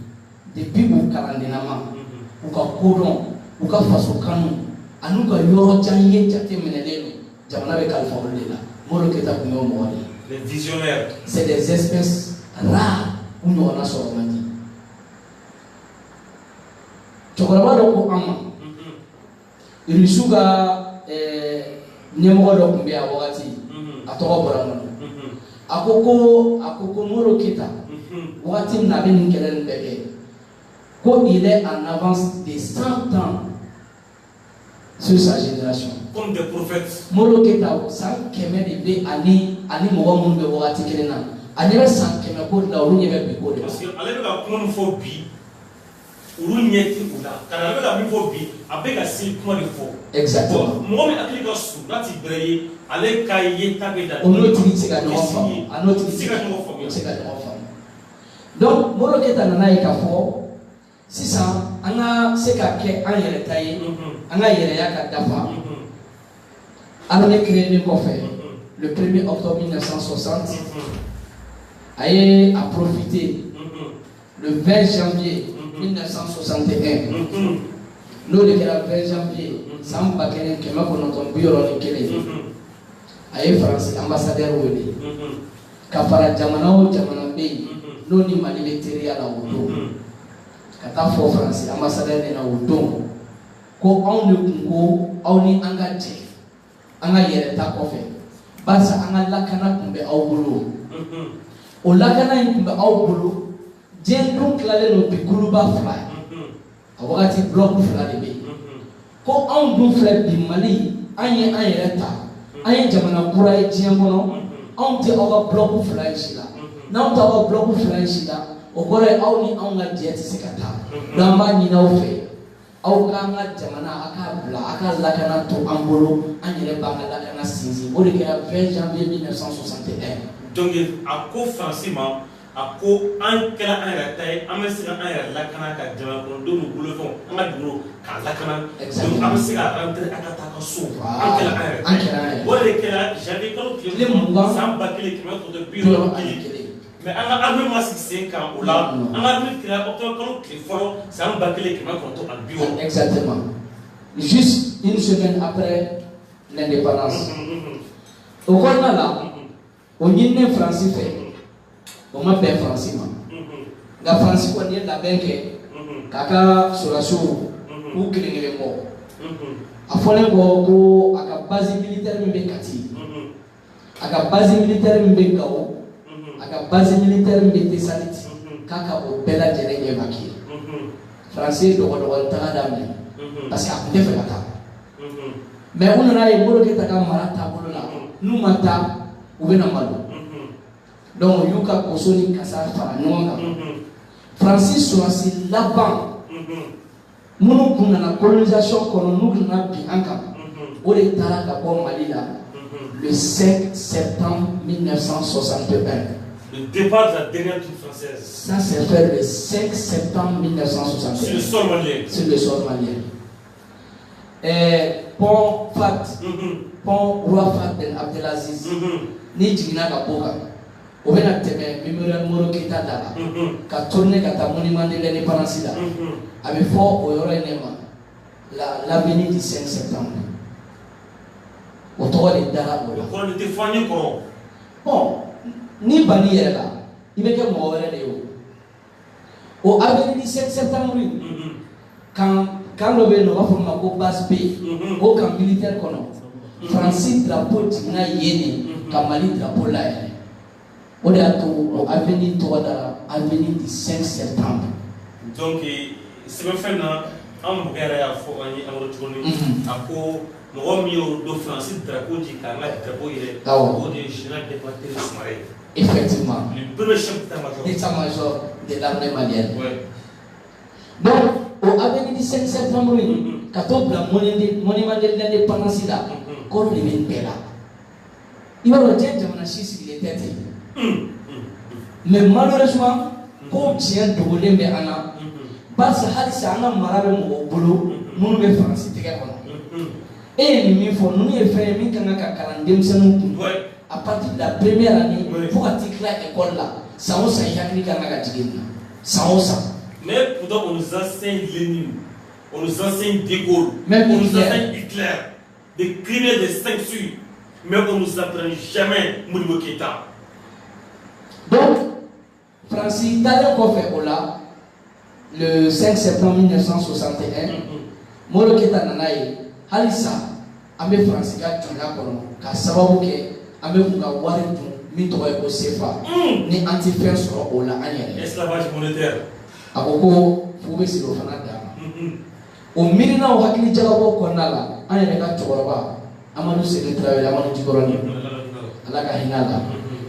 depuis bu karandina ma u ka kodon u ka faso kanu anu ka yoro janye jate menelelo jamana be kalfa wolela molo keta kunyo mori les visionnaires c'est des espèces rares où nous on a sur mandi chokolaba do ko amma irisuga nyemo do kumbe a wakati atoko borano akoko molo keta wakati na bin kelen bebe ko il est en avance de 100 ans sur sa génération. Comme des prophètes. Molo keta san keme de be ani mogo mun be wakati kelena. Ani be san keme ko la olu nyebe be ko de. Parce que ale be ka kuma no fo bi. Olu nyeti ula. Kana be ka mi fo bi, abe ka si kuma de fo. Exactement. Mo me akili ka su lati breye, ale ka ye tabe da. Ono tigi sika no fa. Ano tigi sika no fa. Donc molo keta nana e ka fo sisan anga seka ke an yere taye anga yere ya ka dafa armée créée ko fait le 1er octobre 1960 a profité le 20 janvier 1961 nous le 20 janvier samba kenen kema kono ton bioro ni kele aye France ambassadeur wele ka fara jamana o jamana be no ni mali letteria la wodo kata fo France ambassadeur na wodo ko on ne kungo on ni engagé anga yere ta kofe basa anga lakana kumbe awbulu o lakana kumbe awbulu jendun klale no bikuluba fly awati block fly be ko an dun fly bi mali anye ayereta anye jamana kura e jengono an te awa block fly shila na ta awa block fly shila o gore awni anga jet sikata dama ni na ofe aw kanga jamana aka bla aka lakana to ambolo anyere banga lakana sinzi o de kera 20 janvier 1961 donc a ko fansima a ko an kala an yɛrɛ ta ye an bɛ se ka an yɛrɛ lakana ka jamana kɔnɔdenw ni bolofɛnw an ka dugukolo k'a lakana donc an bɛ se ka rentrer an ka taa ka so an kɛla an yɛrɛ ta ye o de kɛra janvier kalo tile mugan san 1970 mais an ka armée ma sigi sen kan o la an ka armée kɛra octobre kalo tile fɔlɔ san 1970 exactement juste une semaine après l'indépendance au kɔnɔna la o ɲininen Faransi fɛ o ma bɛn Faransi ma nka Faransi kɔni ye labɛn kɛ k'a ka sɔrɔdasiw k'u kelen-kelen bɔ a fɔlen kɔ ko a ka base militaire min bɛ Kati a ka base militaire min bɛ Gao a ka base militaire min bɛ Tesaniti k'a ka o bɛɛ lajɛlen évacuer Faransi ye dɔgɔdɔgɔli taga daminɛ parce que a tun tɛ fɛ ka taa mais u nana ye Modibo Keyita ka mara taabolo la n'u ma taa u bɛ na malo donc u y'u ka koso ni kasa fara ɲɔgɔn kan Faransi sɔrɔdasi laban minnu kun nana colonisation kɔnɔ n'u nana bin an kan o de taara ka bɔ Mali la le 5 septembre 1961. Le départ de la dernière troupe française. Ça s'est fait le 5 septembre 1961. Sur le sol malien. Sur le sol malien. Pont Fat, pont Roi Fat Ben Abdelaziz, ni jigina ka boka. O bena teme mémorial Modibo Keyita dala. Ka tourner ka ta monument de l'indépendance la. A be fɔ o yɔrɔ in de ma l'avenue du 5 septembre. O tɔgɔ de dala o la. O kɔrɔ de tɛ fɔ an ye kɔrɔ. Bon, ni bani yɛrɛ la, i bɛ kɛ mɔgɔ wɛrɛ de ye o. O avenue du 5 septembre kan dɔ bɛ yen nɔ u b'a fɔ o ma ko base B, o kan militaire kɔnɔ. Faransi drapeau jiginna yen de ka Mali drapeau layɛlɛ. O de y'a to o avenue tɔgɔ dara avenue du 5 septembre. Donc sɛbɛnfɛn na an mɔkɛ yɛrɛ y'a fɔ an ye Amadu tuguni a ko mɔgɔ min y'o don Faransi drapeau ji k'an ka drapeau yɛrɛ o de ye général Bertrand Soumaré. Effectivement. Le premier chef d'état-major de l'armée malienne. Donc o avenue du 5 septembre ka to bila monument de l'indépendance la kɔrɔ de bɛ nin bɛɛ la. I b'a dɔn diɲɛ jamana si sigilen tɛ ten. Mais malheureusement ko tiɲɛ dogolen bɛ an na. Parce que halisa an ka mara bɛ mɔgɔw bolo minnu bɛ Faransi tɛgɛ kɔnɔ. E ye nin min fɔ ninnu ye fɛn ye min kan ka kalan denmisɛnninw kun. À partir de la première année, pour que tu claques l'école là, ça on s'en y a qui n'a pas ça on s'en. Mais pourtant on nous enseigne Lénine, on nous enseigne De Gaulle, même on nous enseigne Hitler, des criminels, des sanctions, mais on nous apprend jamais Modibo Keyita. Donc, Francis, t'as quoi fait là, le 5 septembre 1961, Modibo Keyita nanaye, Halissa, Amé Francis ka tuna kono, ka sababu ke Amé kuka wari dun min tɔgɔ ye ko CFA ni an ti fɛn sɔrɔ o la an yɛrɛ. Esclavage monétaire. A ko ko f'u bɛ sigi o fana d'a ma. O miirina o hakili jagabɔ kɔnɔna la an yɛrɛ ka cɛkɔrɔba Amadu Sele Tarawele Amadu Jikɔrɔni Ala ka hinɛ a la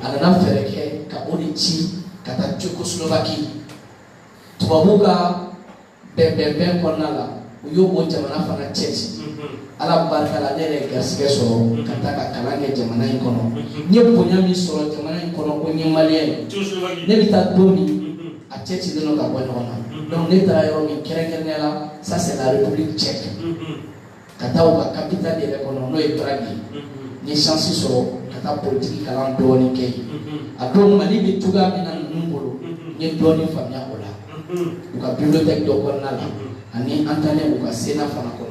a nana fɛɛrɛ kɛ ka o de ci ka taa Tchécoslovaquie tubabuw ka bɛnbɛnbɛn kɔnɔna la u y'o jamana fana cɛci. Ala barika la ne yɛrɛ garisɛgɛ sɔrɔ ka taa ka kalan kɛ jamana in kɔnɔ n ye bonya min sɔrɔ jamana in kɔnɔ ko n ye maliyɛn ye ne bɛ taa don min a cɛcilen don ka bɔ ɲɔgɔn na donc ne taara yɔrɔ min kɛrɛnkɛrɛnnenya la ça c'est la République tchèque ka taa u ka capitale yɛrɛ kɔnɔ n'o ye Prague ye n ye chance sɔrɔ ka taa politique kalan dɔɔni kɛ yen a don Mali bɛ cogoya min na ninnu bolo n ye dɔɔni faamuya o la u ka bibliothèque dɔ kɔnɔna la ani an taalen u ka Sénat fana kɔnɔ.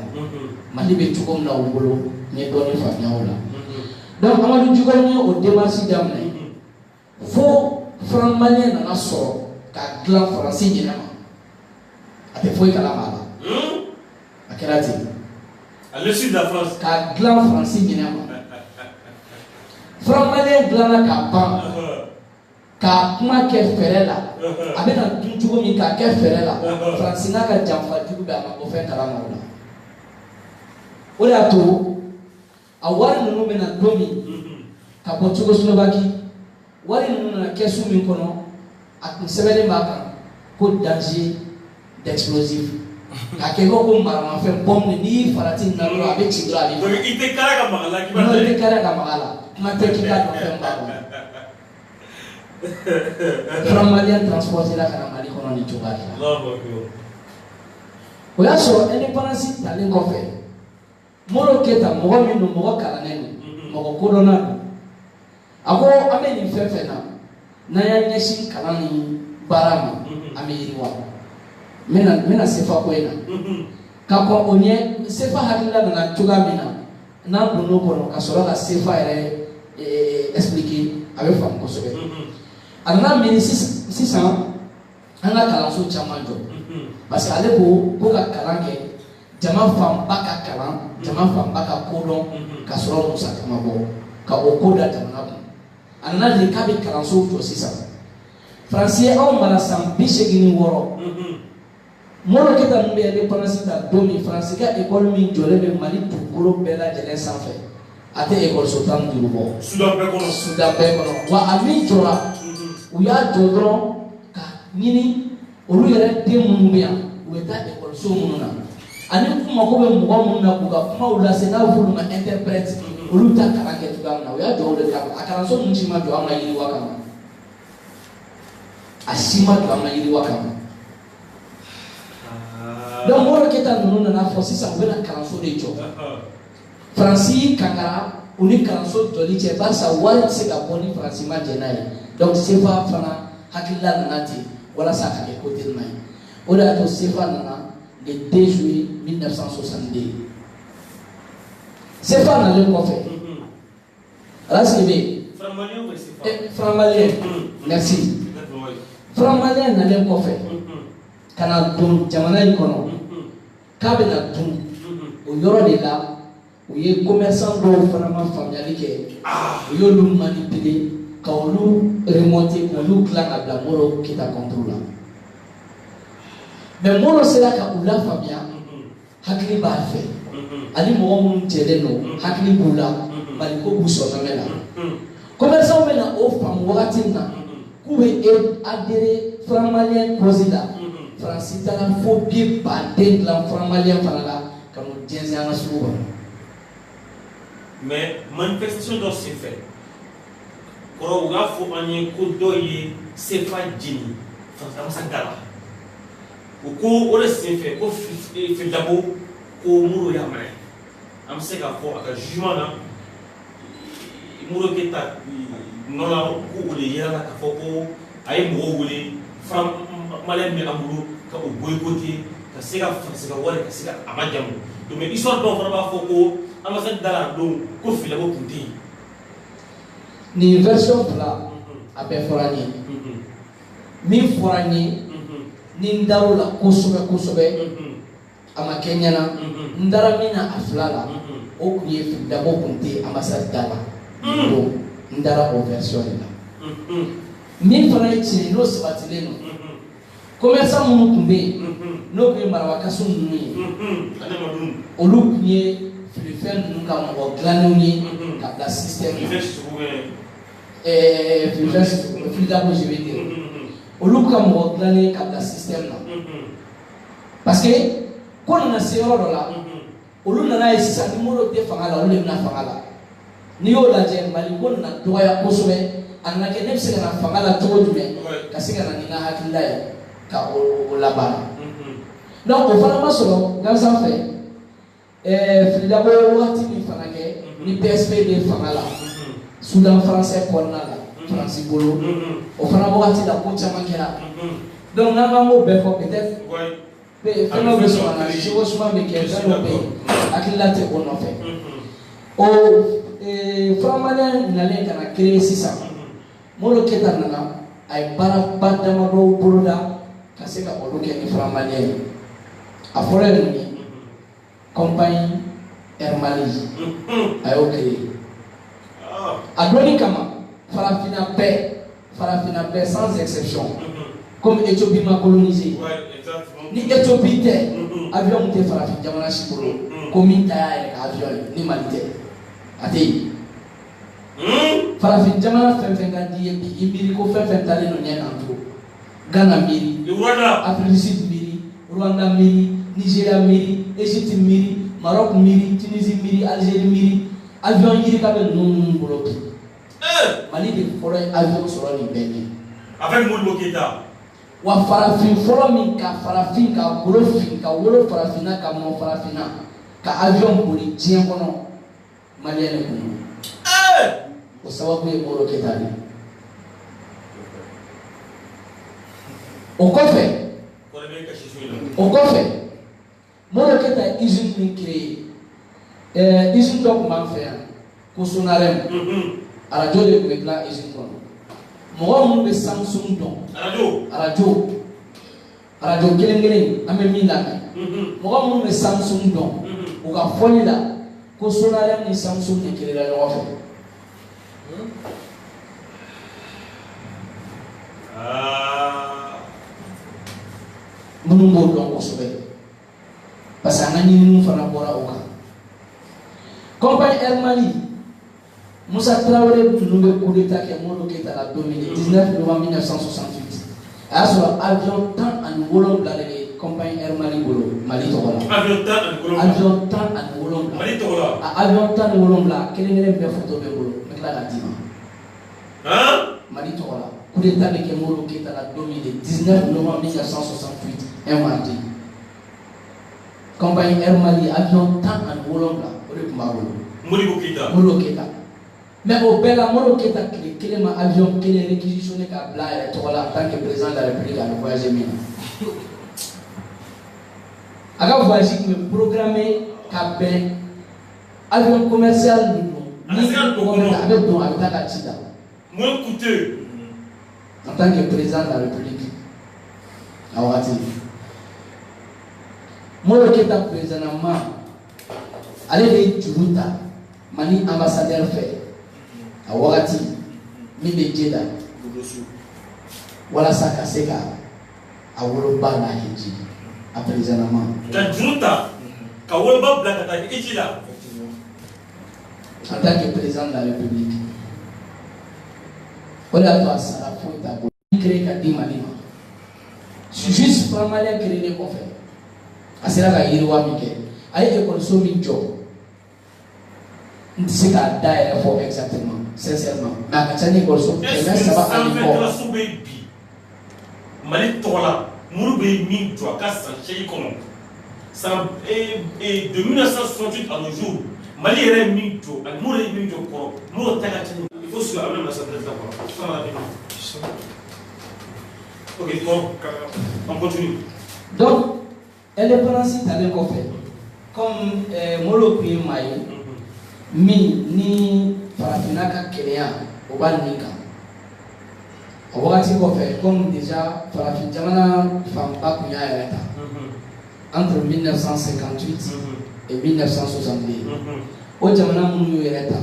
Mali bɛ cogo min na u bolo n ye dɔɔni faamuya o la donc Amadu Jikɔrɔni ye o démarche daminɛ fo franc malien nana sɔrɔ ka dilan Faransi ɲɛnama a tɛ foyi kalama a la a kɛra ten À le sud de la France. Ka glan Francis minema. Franc malien glana ka ban. Ka kuma ke fere la. Abena tunjugo mi ka ke fere la. Francis na ka jamfa jugu ba ma ko fe kalama wala. Ola to awari nunu mena domi ka bɔ Tchécoslovaquie wari nunu na kɛsu min kɔnɔ a kun sɛbɛnnen b'a kan ko danger d'explosif k'a kɛ ko maramafɛn bombe n'i y'i farati na dɔrɔn a bɛ ci dɔrɔn a bɛ donc i tɛ kari ka maga la. non i tɛ kari ka maga la kuma tɛ k'i ka dɔn fɛn b'a kɔnɔ. Franc malien transporté la ka na Mali kɔnɔ ni cogoya de la. O y'a sɔrɔ indépendance talen kɔfɛ Moro Keita mɔgɔ min don mɔgɔ kalannen don mɔgɔ kodɔnna don. A ko an bɛ nin fɛn fɛn na n'an y'an ɲɛsin kalan ni baara ma an bɛ yiriwa. N bɛna sefa ko in na ka kɔn o ɲɛ sefa hakilila nana cogoya min na n'an donn'o kɔnɔ ka sɔrɔ ka sefa yɛrɛ expliquer a bɛ faamu kosɛbɛ. A nana miiri sisan an ka kalanso caman jɔ parce que ale ko ka kalan kɛ jama fanba ka kalan jama fanba ka kodɔn ka sɔrɔ musaka ma bɔ ka o ko da jamana kun. A nana de k'a bɛ kalanso jɔ sisan. Faransi ye anw mara san 86. Moro Keita ninnu bɛ indépendance ta don min Faransi ka école min jɔlen bɛ Mali dugukolo bɛɛ lajɛlen sanfɛ a tɛ école tan ni 5 bɔ. Sudan bɛɛ kɔnɔ wa a min jɔra u y'a jɔ dɔrɔn ka ɲini olu yɛrɛ den minnu bɛ yan u bɛ taa école minnu na ani kuma ko bɛ mɔgɔ minnu na k'u ka kumaw lase n'a bɛ f'olu ma interprète olu ta kalan kɛ cogoya min na u y'a jɔ o de kama a kalanso ninnu si ma jɔ an ka yiriwa kama a si ma jɔ an ka yiriwa kama. Donc Moro Keita ninnu nana fɔ sisan u bɛna kalanso de jɔ Faransi kankara u ni kalanso jɔli cɛ barisa wari tɛ se ka bɔ ni Faransi ma jɛ n'a ye donc sefa fana hakilila nana ten walasa ka kɛ côté nin na ye o de y'a to sefa nana le 2 juillet 1962 sefa nalen kɔfɛ ala sigi bɛ yen franc malien merci franc malien nalen kɔfɛ ka na don jamana in kɔnɔ k'a bɛ na dun o yɔrɔ de la u ye commerçant dɔw fana ma faamuyali kɛ u y'olu manipuler ka olu remonter k'olu dilan ka bila Moro Keita contrôle la mais Moro sera ka u lafaamuya hakili b'a fɛ ani mɔgɔ minnu jɛlen don hakili b'u la Maliko b'u sɔnmɛ la commerçant bɛ na o faamu wagati min na k'u bɛ adhérer franc malien cause la Faransi taara fo bi baden dilan franc malien fana la ka n'o jɛnsɛn an ka sugu kɔnɔ. Mais manifestation dɔ senfɛ kɔrɔ u k'a fɔ an ye ko dɔ ye sefa jeni faransa da la u ko o de senfɛ ko Filidabo ko Moro y'a minɛ an bɛ se k'a fɔ a ka jugement na Moro Keita nɔ la ko o de yera la k'a fɔ ko a ye mɔgɔw wele franc malien bɛ an bolo ka o boycotter ka se ka Faransi ka wari ka se ka a ma jamu donc mais histoire dɔw fana b'a fɔ ko ambassade da la don ko Filidabo tun tɛ yen. Nin version fila a bɛɛ fɔra n ye min fɔra n ye ni n dar'o la kosɛbɛ kosɛbɛ a ma kɛ n ɲɛna n dara min na a fila la o tun ye Filidabo tun tɛ ambassade da la donc n dara o version de la min fana ye tiɲɛ n'o sabatilen don commerçant minnu tun bɛ yen n'o tun ye Marawakaso ninnu ye olu tun ye filifɛn ninnu ka mɔgɔ dilannenw ye ka bila système na Filidabo je vais dire olu ka mɔgɔ dilannen ka bila système na parce que ko nana se yɔrɔ dɔ la olu nana ye sisan ni Moro tɛ fanga la olu de bɛna fanga la n'i y'o lajɛ Maliko nana dɔgɔya kosɛbɛ a nana kɛ ne bɛ se ka na fanga la cogo jumɛn ka se ka na ni n ka hakilila ye ka o labaara donc o fana ma sɔrɔ gansan fɛ Filidabo ye waati min fana kɛ ni PSP bɛ fanga la Soudan français kɔnɔna la Faransi bolo o fana wagati la ko caman kɛra donc n'an b'an k'o bɛɛ fɔ peut-être fɛn dɔ bɛ sɔrɔ a la chevauchement bɛ kɛ fɛn dɔ bɛ yen hakilila tɛ o nɔfɛ o franc malien nalen ka na créer sisan Moro Keita nana a ye baaraba damadɔ boloda ka se ka olu kɛ ni franc malien ye a fɔlɔ ye mun ye campagne Mali a y'o créé a dɔnni kama farafinna bɛɛ sans exception comme Éthiopie m'a colonisé ni Éthiopie tɛ avion mun tɛ farafin jamana si bolo ko min ta y'a yɛrɛ ka avion ye ni Mali tɛ a tɛ yen farafin jamana fɛn fɛn ka di ye bi i miiri ko fɛn fɛn talen don ɲɛ kan to Ghana miiri Afrique du Sud miiri Rwanda miiri Nigeria miiri Égypte miiri Maroc miiri Tunisie miiri Algérie miiri avion yiri ka bɛ ninnu bolo bi Mali de fɔlɔ ye avion sɔrɔ nin bɛɛ ɲɛ avec Modibo Keïta wa farafin fɔlɔ min ka farafin ka bolo fin ka wolo farafinna ka mɔ farafinna ka avion boli diɲɛ kɔnɔ Malien de kun o sababu ye Modibo Keïta de o kɔfɛ Modibo Keïta ye usine min créé usine dɔ tun b'an fɛ yan ko Sonarem arajo de tun bɛ dilan usine kɔnɔ mɔgɔ minnu bɛ Samsung dɔn arajo kelen an bɛ min lamɛn mɔgɔ minnu bɛ Samsung dɔn u ka fɔli la ko Sonarem ni Samsung de kɛlɛla ɲɔgɔn fɛ minnu b'o dɔn kosɛbɛ parce que an ka ɲininiw fana bɔra o kan compagnie Air Mali Moussa Traoré tun bɛ coup d'état kɛ Modibo Keïta la don min 19 novembre 1968 a y'a sɔrɔ avion 17 de bɛ compagnie Air Mali bolo Mali tɔgɔ la avion 17 Mali tɔgɔ la avion 17 kelen bɛɛ photo bɛ bolo n bɛ tila k'a d'i ma Mali tɔgɔ la coup d'état bɛ kɛ Modibo Keïta la don min 19 novembre 1968 un mardi compagnie Air Mali avion 17 o de tun b'a bolo Modibo Keïta mais au bɛɛ la Modibo Keïta tile kelen ma avion kelen réquisitionné k'a bila a yɛrɛ tɔgɔ la en tant que président de la République a bɛ voyager min na a ka voyage tun bɛ programmé ka bɛn avion commercial min don ni mɔgɔ min a bɛ don a bɛ taa ka ci la moins coûteux en tant que président de la République a wagati Modibo Keïta présentement ale de ye juru ta Mali ambassadeur fɛ a wagati min bɛ Jeddah walasa ka se ka a woloba n'a heji a présentement ka juru ta ka woloba bila ka taa heji la en tant que président de la République o de y'a to a sara foyi t'a bolo créé ka di Mali ma juste franc malien créé kɔfɛ a sera ka yiriwa min kɛ a ye école min jɔ n tɛ se k'a da yɛrɛ fɔ exactement sincèrement mais a ka ca ni école so kɛmɛ 3 ani kɔ Mali tɔgɔ la muru bɛ min jɔ a ka san 8 kɔnɔ de 1968 à nos jours Mali yɛrɛ ye min jɔ ani muru ye min jɔ kɔrɔ muru ta ka ca ni il faut suivre Abdoulaye Massa président kɔrɔ ok bon on continue donc indépendance talen kɔfɛ comme Modibo tun ye maa ye min ni farafinna ka kɛnɛya o b'a nin kan o wagati kɔfɛ comme déjà farafin jamana fanba tun y'a yɛrɛ ta entre 1958 et 1962 o jamana minnu y'o yɛrɛ ta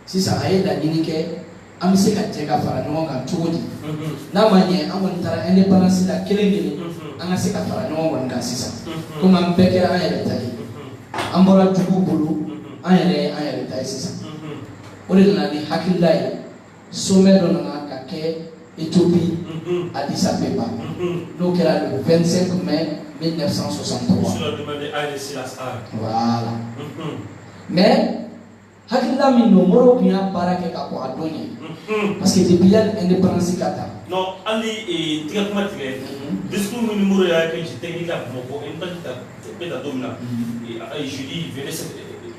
sisan a ye laɲini kɛ an bɛ se ka jɛ ka fara ɲɔgɔn kan cogo di n'a ma ɲɛ an kɔni taara indépendance la kelen an ka se ka fara ɲɔgɔn kɔni kan sisan komi an bɛɛ kɛra an yɛrɛ ta ye an bɔra juguw bolo an yɛrɛ ta ye sisan o de nana ni hakilila ye sommet dɔ nana ka kɛ Éthiopie Addis Abeba n'o kɛra le 25 mai 1963 voilà mais hakilila min don Modibo tun y'a baara kɛ ka kɔn a don ye parce que depuis yanni indépendance ka ta non hali tigɛ kuma tigɛ discours min Modibo y'a kɛ technique la Bamakɔ indépendance bɛ ta don min na jeudi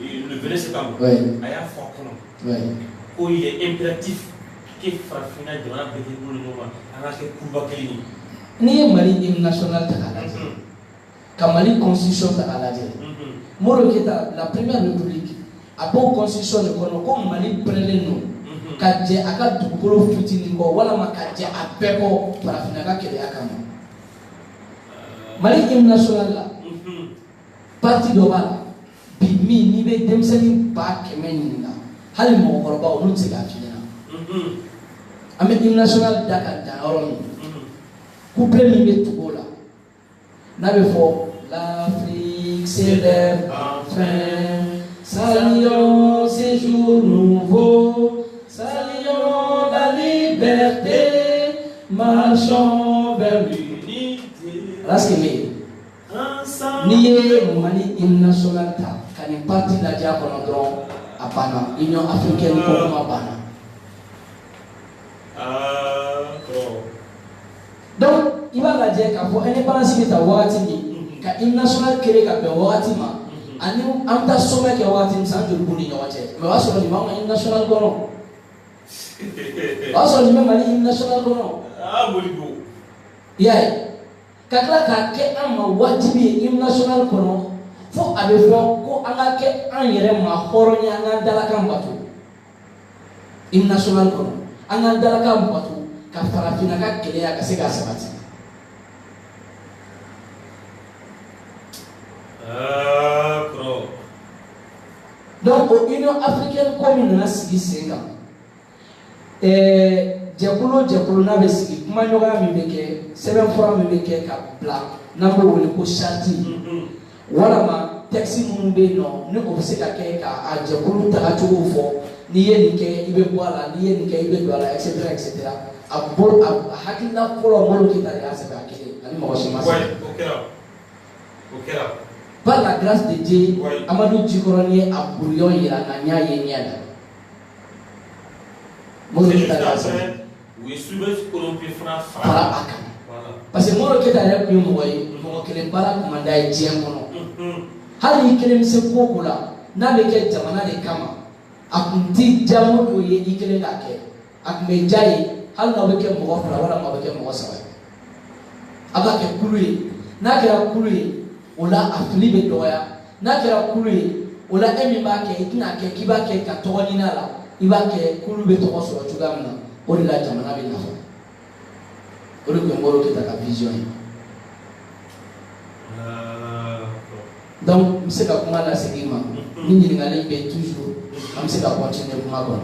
le 20 septembre a y'a fɔ a kɔnɔ ko il est impératif que farafinna jamana bɛɛ k'i bolo ɲɔgɔn kan an ka kɛ kuruba kelen ye n'i ye Mali hymne national ta k'a lajɛ ka Mali constitution ta k'a lajɛ Modibo Keïta la première république a b'o constitution de kɔnɔ ko Mali pɛrɛnlen don ka jɛ a ka dugukolo fitinin kɔ walama ka jɛ a bɛɛ kɔ farafinna ka kɛlɛya kama Mali hymne national la parti dɔ b'a la Pimi ni be demseni ba kemenina. Hali mo koroba onu tse ga fina. Ame hymne national Dakar da oromi. Couple mi be tugola. Na be fo l'Afrique célèbre enfin. Saluons ces jours nouveaux. Saluons la liberté. Marchons vers l'unité. Raskeme. Niye mani hymne national ta. Kani parti la dia kono dron apana. Union africaine ko kuma bana. Donc, il va la dire qu'à pour indépendance de ta watimi, qu'à hymne national créé qu'à faire watima, à nous, en ta sommet qui a watim sans de bouni no wache. Mais va sur le moment hymne national kono. Va sur le moment hymne national kono. Ah, boligo. Yeah. Kakla ka ke ama watimi hymne national kono. Faut avec fond ko anga ke an yere ma horonya anga dalaka mbatu. Hymne national kono. Anga dalaka mbatu. Ka farafina ka kelea ka se ka sabati. Donc au Union africaine commune na sigi senga. Jekulo na be sigi kuma nyoga mi beke seven fora mi beke ka bla na bo wole ko chati. Wala ma taxi mun be no ne o se ka ke ka a jekulo ta atugo fo ni ye ni ke ibe boala ni ye ni ke ibe doala etc etc. Abol hakila folo molo kita ya se ba ke ani mo shima. Ouais, OK. Par la grâce de Dieu, Amadou Djikoroni a bouillon il a gagné yéniada. Oui, souvent qu'on peut faire voilà. Parce que moi qui t'ai appris moi que les barak mandai Dieu mono. Hali kelem se kokula na beke jamana de kama. Akunti jamu do ye ikele ngake. Akme jai hal na beke mo fara wala ma beke mo sawa. Aga ke kuluyi na kira kuluyi ola afili be doya na kira kuluyi ola emi ba ke itina ke kiba ke ka togoni na la iba ke kulu be togo so chugamna ori la jamana be nafa ori ko ngoro kita ka vision donc monsieur ka kuma la segima ni ni ngale be toujours am se ka continuer kuma ko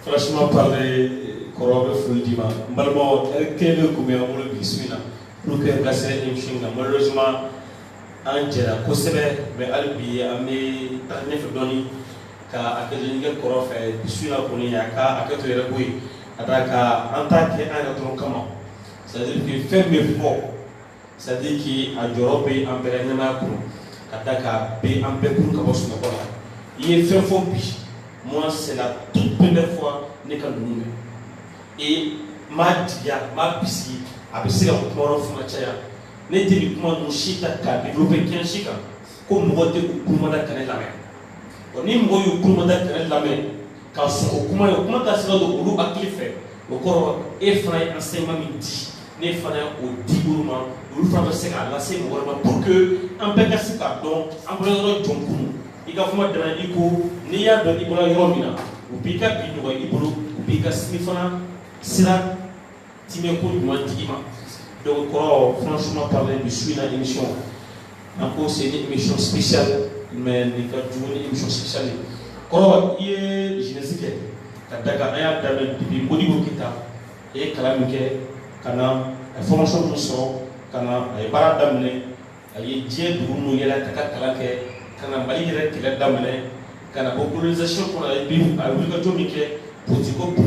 franchement parler korobe fulidima malmo erkebe kumé amul bismina pour que grâce émission malheureusement en jera ko sebe be albi ame tane fe doni ka akademique korofe bisuna koni yaka akato yere boy adaka anta ke ana ton kama c'est-à-dire que faire mes fort c'est-à-dire que a jorobe ambere na ko adaka be ambe pour ka bosu na kola il fait fort bi moi c'est la toute première fois ne ka nume et ma dia ma bisi abisi ko moro fuma chaya ne dibi kuma no shita ka développer ken shika ko mo te kuma da kan la men oni mo yu kuma da kan la men ka so kuma yo kuma ta sira do ulu aklife o ko e fra enseignement mi di ne fana o diburuma ulu fra se ka la se mo pour que en peka sika donc en bolo jonku iga fuma dana iko ni ya do ibola yoromina o pika bi no ibolo o pika snifana sira time ko du mantigima. Donc, franchement, parler de suite à l'émission. Encore, c'est une émission spéciale, mais il y a une émission spéciale. Quand il y a Génésique, quand il y a des modifications qui sont et calamité, quand la formation nous sort, quand il y a barre d'amener, il y a Dieu de nous, il y a la calamité, quand il y a Mali direct qui est d'amener, quand il y a beaucoup de colonisation qu'on a eu, à l'ouverture pour dire qu'on peut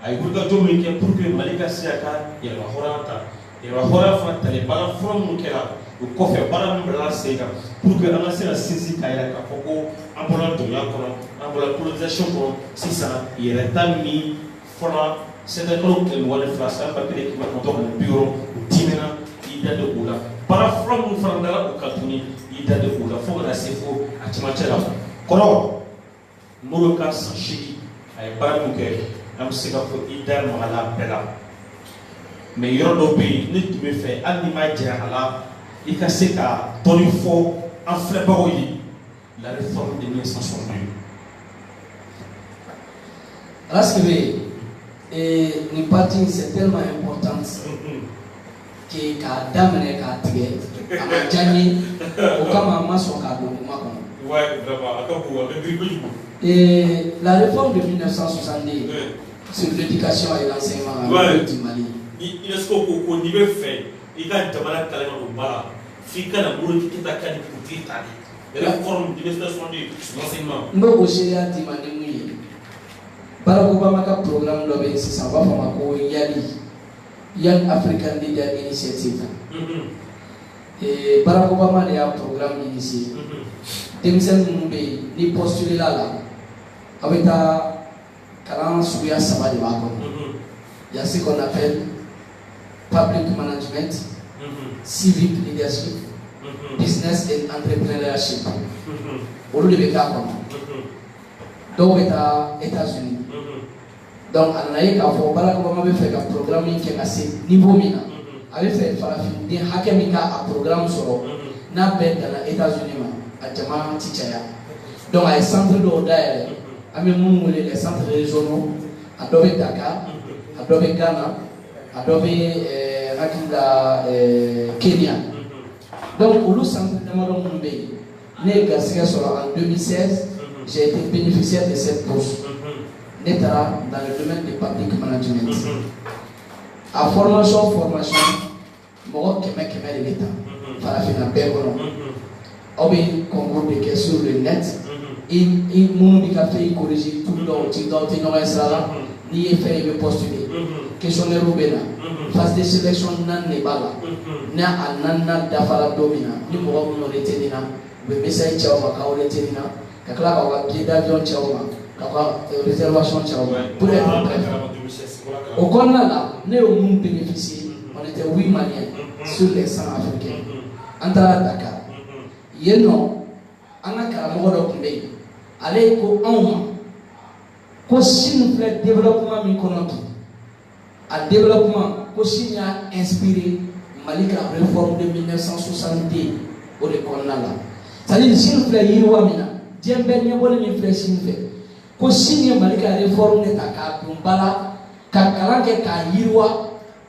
ay gurga jomi ke pour que malika siaka ya horata ya hora fa tale bala from kera ko fe bala mbala sega pour que anga sera sisi kaya ka foko ambola to ya kono ambola colonisation ko sisa yere tammi fona c'est un autre que moi de France parce que l'équipe va dans le bureau dimena ida de oula bala from frandala o katuni ida de oula fo na sefo atimachela kono moro ka sanchi ay bala muke am sika fo idar mo ala bela mais yoro do be nit me fe andi ma jira ala ika sika toni fo en flebo yi la réforme de 1962 parce que et une partie c'est tellement importante ke ka damene ka tige ama jani o kama maso ka do ma kono. Ouais, vraiment, La réforme de 1962 sur l'éducation et l'enseignement du Mali. Il est ce qu'on y fait, il y a des malades qui ont mal. Il y a des malades qui ont mal. La réforme de 1962 sur l'enseignement. Nous aussi, il y a des malades qui ont mal. Barack Obama a un programme de ça va faire Young African Leader Initiative. Et Barack Obama a un programme initié. Demisen Mumbai, ni postulé là, avec ta carence suya sama de bako. Il y a ce qu'on appelle public management, civic leadership, business and entrepreneurship. Au lieu de faire comme donc États-Unis. Donc on a eu qu'à voir Barack Obama avait fait un programme qui est assez niveau mina. Avait fait des hakemika un programme sur n'a pas dans les États-Unis. Donc, il y a des centres d'Odaï, les centres régionaux, à Dakar, à Ghana, à Kenya. Donc, au centre de Mumbai, en 2016, j'ai été bénéficiaire de cette bourse. Dans le domaine du public management. À formation, moi, je suis l'État. Obi concours de questions sur le net et mon café corrigé tout le temps ni fait me postuler questionnaire oubena phase de sélection nan ne bala na anana dafara domina ni mo ko retenina be message chawa ka retenina ka kala ka billet d'avion chawa ka réservation chawa pour être prêt au corner là ne au monde bénéficier on était 8 Maliens sur les 100 africains antara Dakar yeno anga karamɔgɔ dɔ tun bɛ yen ale ko anw ma ko Chine filɛ développement min kɔnɔ bi a développement ko Chine y'a inspiré Mali ka réforme de 1962 o de kɔnɔna la c'est-à-dire Chine filɛ yiriwa min na diɲɛ bɛɛ ɲɛbɔlen min filɛ Chine fɛ ko Chine ye Mali ka réforme de ta k'a don ba la ka kalan kɛ k'a yiriwa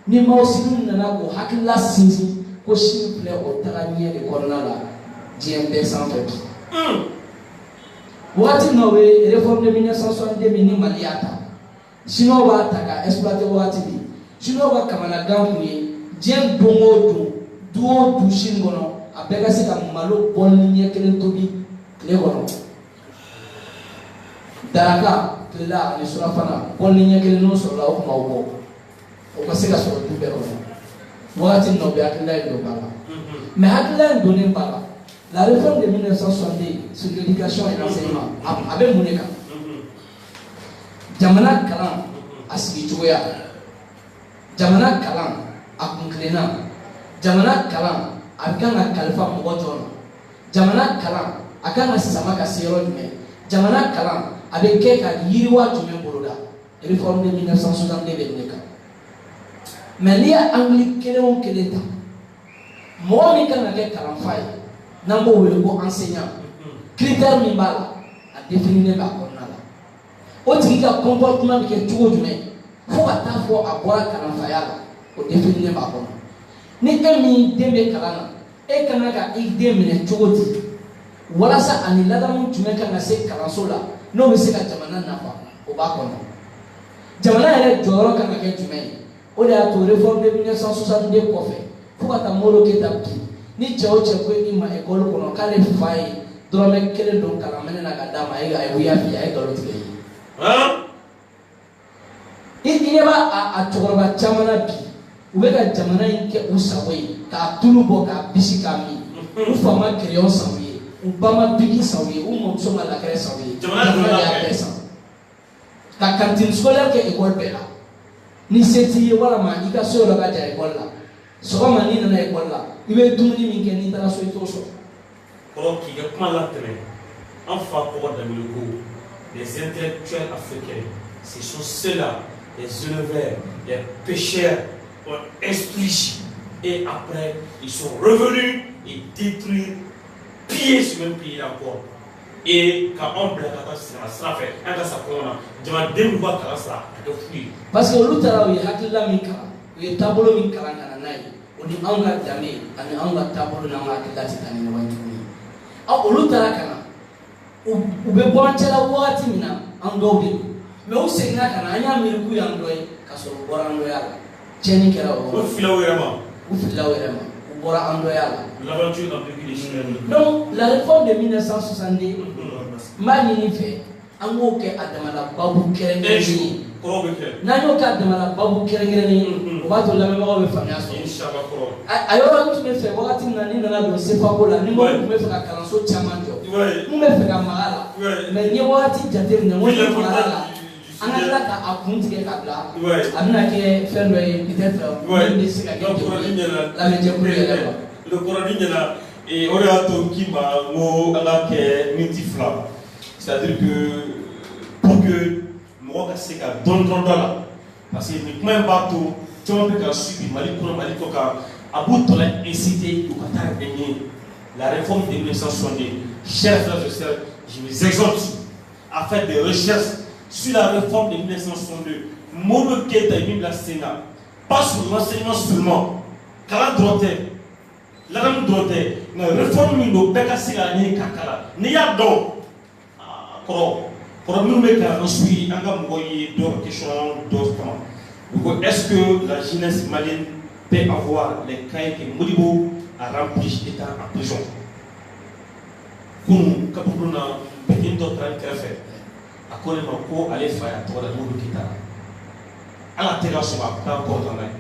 ni maaw sigi nana k'o hakilila sinsin ko Chine filɛ o taga ɲɛ de kɔnɔna la. GMP sans fait. Wati no we réforme de 1962 ni Maliata. Sino wa taka exploiter wati bi. Sino wa kamana gamuni jeng bongo du shingono abega se ka malo bonni kelen tobi kle gono. Daraka klela ni surafana bonni kelen no so la o ma wo. O ka se ka so du be gono. Wati no be akila ndo bala. Mais akila ndo ne bala. La réforme de 1962 sur l'éducation et l'enseignement avait mon cas. Jamana Kalam a Sigitoya, Jamana Kalam a Kunklena, Jamana Kalam a Gana Kalifa Mogoton, Jamana Kalam a Gana Samaka Sierra, Jamana Kalam avec Keka Yiriwa Tumemboroda, réforme de 1962. Mais il y a Anglique ou Keleta. Moi, je suis Kalam Faye. Nambo wele ko enseignant critère min bala a définir ba konna la o tigi ka comportement bi ke cogo jumɛn fo ka taa fɔ a bɔra kalanfaya la o définir ba kɔnɔ ni e min den bɛ kalan na e kana ka i den minɛ cogo di walasa ani ladamu jumɛn kan ka se kalanso la n'o bɛ se ka jamana nafa o b'a kɔnɔ jamana yɛrɛ jɔyɔrɔ kan ka kɛ jumɛn ye o de y'a to réforme de 1962 kɔfɛ fo ka taa Moro Keita bi ni cɛw cɛ ko i ma école kɔnɔ k'ale fa ye dɔrɔmɛ kelen don kalanminɛ na ka d'a ma e ka wuya fi a ye nkalon tigɛ ye i ɲɛ b'a a cɛkɔrɔba caman na bi u bɛ ka jamana in kɛ u sago ye k'a tulu bɔ k'a bisi k'a min u fa ma crayon san u ye u ba ma biki san u ye u mɔmuso ma lakɛrɛ san u ye jamana de y'a bɛɛ san ka cantine scolaire kɛ école bɛɛ la ni se t'i ye walama i ka so yɔrɔ ka jan école la sɔgɔma n'i nana école la i bɛ dumuni min kɛ n'i taara so i t'o sɔrɔ. kɔrɔ k'i ka kuma latɛmɛ an fa kɔgɔ damine ko les intellectuels africains ce sont ceux-là les éleveurs les pêcheurs ont instruit et après ils sont revenus et détruire piller ce même pays encore et quand on bila ka taa sira fɛ an ka sa kɔngɔ na jamanaden min b'a kalan sara a kɛ fu ye. parce que olu taara u ye hakilila min kalan u ye taabolo min kalan ka na n'a ye o ni anw ka danbe ani anw ka taabolo n'anw ka hakilila tɛ taa ni ɲɔgɔn ye tuguni olu taara ka na u bɛ bɔ an cɛla wagati min na an dɔw de don mais u seginna ka na an y'a miiri k'u y'an dɔ ye ka sɔrɔ u bɔra an dɔya la tiɲɛni kɛra o yɔrɔ u filila u yɛrɛ ma u bɔra an dɔya la l'aventure n'a plus que des chemins donc la réforme de 1962 n b'a ɲini fɛ an k'o kɛ a damana babu kɛrɛnkɛrɛnnen ye n'an y'o kɛ a damana babu kɛrɛnkɛrɛnnen ye o b'a to lamɛnbagaw bɛ faamuya sɔrɔ a yɔrɔ n tun bɛ fɛ wagati min na ni nana don sefako la ni n ko n tun bɛ fɛ ka kalanso caman jɔ n tun bɛ fɛ ka maga la mais n ye wagati jateminɛ n ko n maga la an ka tila ka a kun tigɛ ka bila a bɛna kɛ fɛn dɔ ye peut-être min bɛ se ka kɛ lamɛnjɛkulu yɛrɛ ma. le kɔrɔdi ɲɛna o de y'a to k'i ma n ko an ka kɛ miniti fila c'est-à-dire que pour que mɔgɔ ka se ka dɔn dɔ la parce que nin kuma in b'a to caman bɛ ka suivi Mali kɔnɔ Mali kɔ kan a b'u tɔ la inciter u ka taa ɲɛɲini la réforme de 1962 chers frères et sœurs je vous exhorte à faire des recherches sur la réforme de 1962 Modibo Keïta min bila sen kan pas sur l'enseignement seulement kalan dɔrɔn tɛ ladamu dɔrɔn tɛ nka réforme min don bɛɛ ka se k'a ɲini ka kalan n'i y'a dɔn kɔrɔ minnu bɛ ka an suivi an ka mɔgɔw ye dɔ question dɔ kama u ko est-ce que la jeunesse malienne peut avoir les cahiers que Modibo a remplis étant en prison kunun kaburu na pekin dɔ taara n kɛrɛfɛ a ko ne ma ko ale fa y'a tɔgɔ da Modibo Keïta ala tɛ ka sɔn a ka kɔrɔtan n'a ye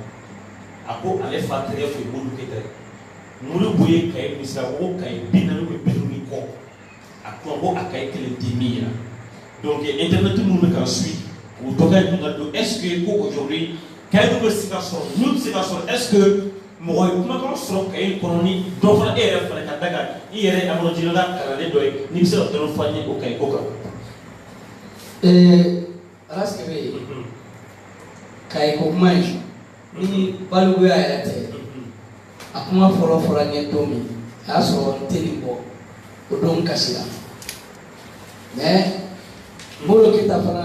a ko ale fa tɛgɛ fo ye Modibo Keïta ye Modibo ye cahier min sira o cahier 40 ou 50 kɔ a kuma ko a cahier kelen tɛ min yira donc internet minnu bɛ k'an suivi o dɔgɔya ninnu ka don est-ce que ko aujourd'hui cahier dɔ bɛ se ka sɔrɔ n'u tɛ se ka sɔrɔ est-ce que mɔgɔ ye kumakan sɔrɔ cahier kɔnɔ ni dɔ fana e yɛrɛ fana ka da kan i yɛrɛ amadu kalanden dɔ ye n'i bɛ se ka dɔrɔn fɔ an ye o cahier ko kan. Alaska bɛ yen cahier ko kuma ye ni balikuya yɛrɛ tɛ a kuma fɔlɔ ɲɛ don min a y'a sɔrɔ n tɛ nin bɔ o don n kasira mais Modibo Keïta fana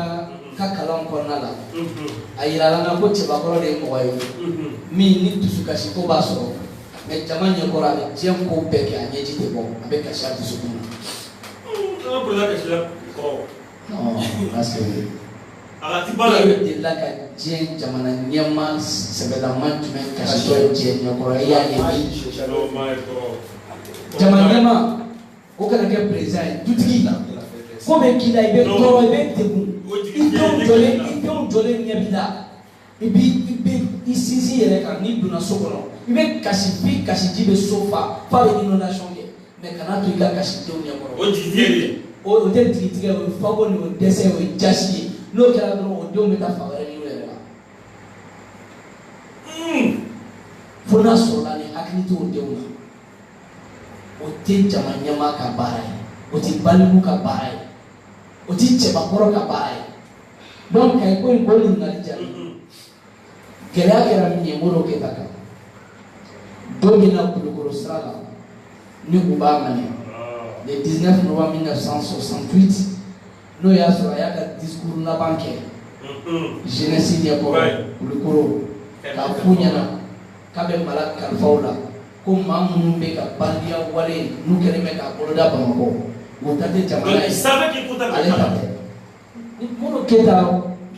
ka kalan kɔnɔna la a yirala n na ko cɛbakɔrɔ de ye mɔgɔ ye min ni dusukasi ko b'a sɔrɔ mais jama ɲɛkɔrɔ a bɛ diɲɛ ko bɛɛ kɛ a ɲɛji tɛ bɔ a bɛ kasi a dusukun na. e delila ka diɲɛ jamana ɲɛma sɛbɛlama jumɛn kasitɔ diɲɛ ɲɛkɔrɔ e y'a ye jamana ɲɛma o kana kɛ président ye dutigi ko bɛ k'i la i bɛ tɔɔrɔ i bɛ degun i denw jɔlen ɲɛ b'i la i bɛ sinsin yɛrɛ kan n'i donna so kɔnɔ i bɛ kasi f'i kasiji bɛ so fa f'a bɛ inondation kɛ mais kana to i ka kasi denw ɲɛkɔrɔ o tɛ tigitigɛ o ye fako ni o dɛsɛ o ye jasi ye n'o kɛra dɔrɔn o denw bɛ taa fa wɛrɛ ɲini u yɛrɛ la fo n'a sɔrɔla ni hakili t'o denw na o tɛ jama ɲɛmaa ka baara ye o tɛ baliku ka baara ye o tɛ cɛbakɔrɔ ka baara ye donc cahier ko in ko ɲininkali jaabi gɛlɛya kɛra min ye Modibo Keïta kan don min na Kulukoro sira la ni u b'a minɛ le 19 novembre 1968 n'o y'a sɔrɔ a y'a ka discours laban kɛ jeunesse ɲɛkɔrɔ Kulukoro k'a f'u ɲɛna k'a bɛ mara kalifaw la ko maa minnu bɛ ka bandiya wale n'u kɛlen bɛ k'a boloda Bamakɔ o ta tɛ jamana ye ale ta tɛ Modibo Keïta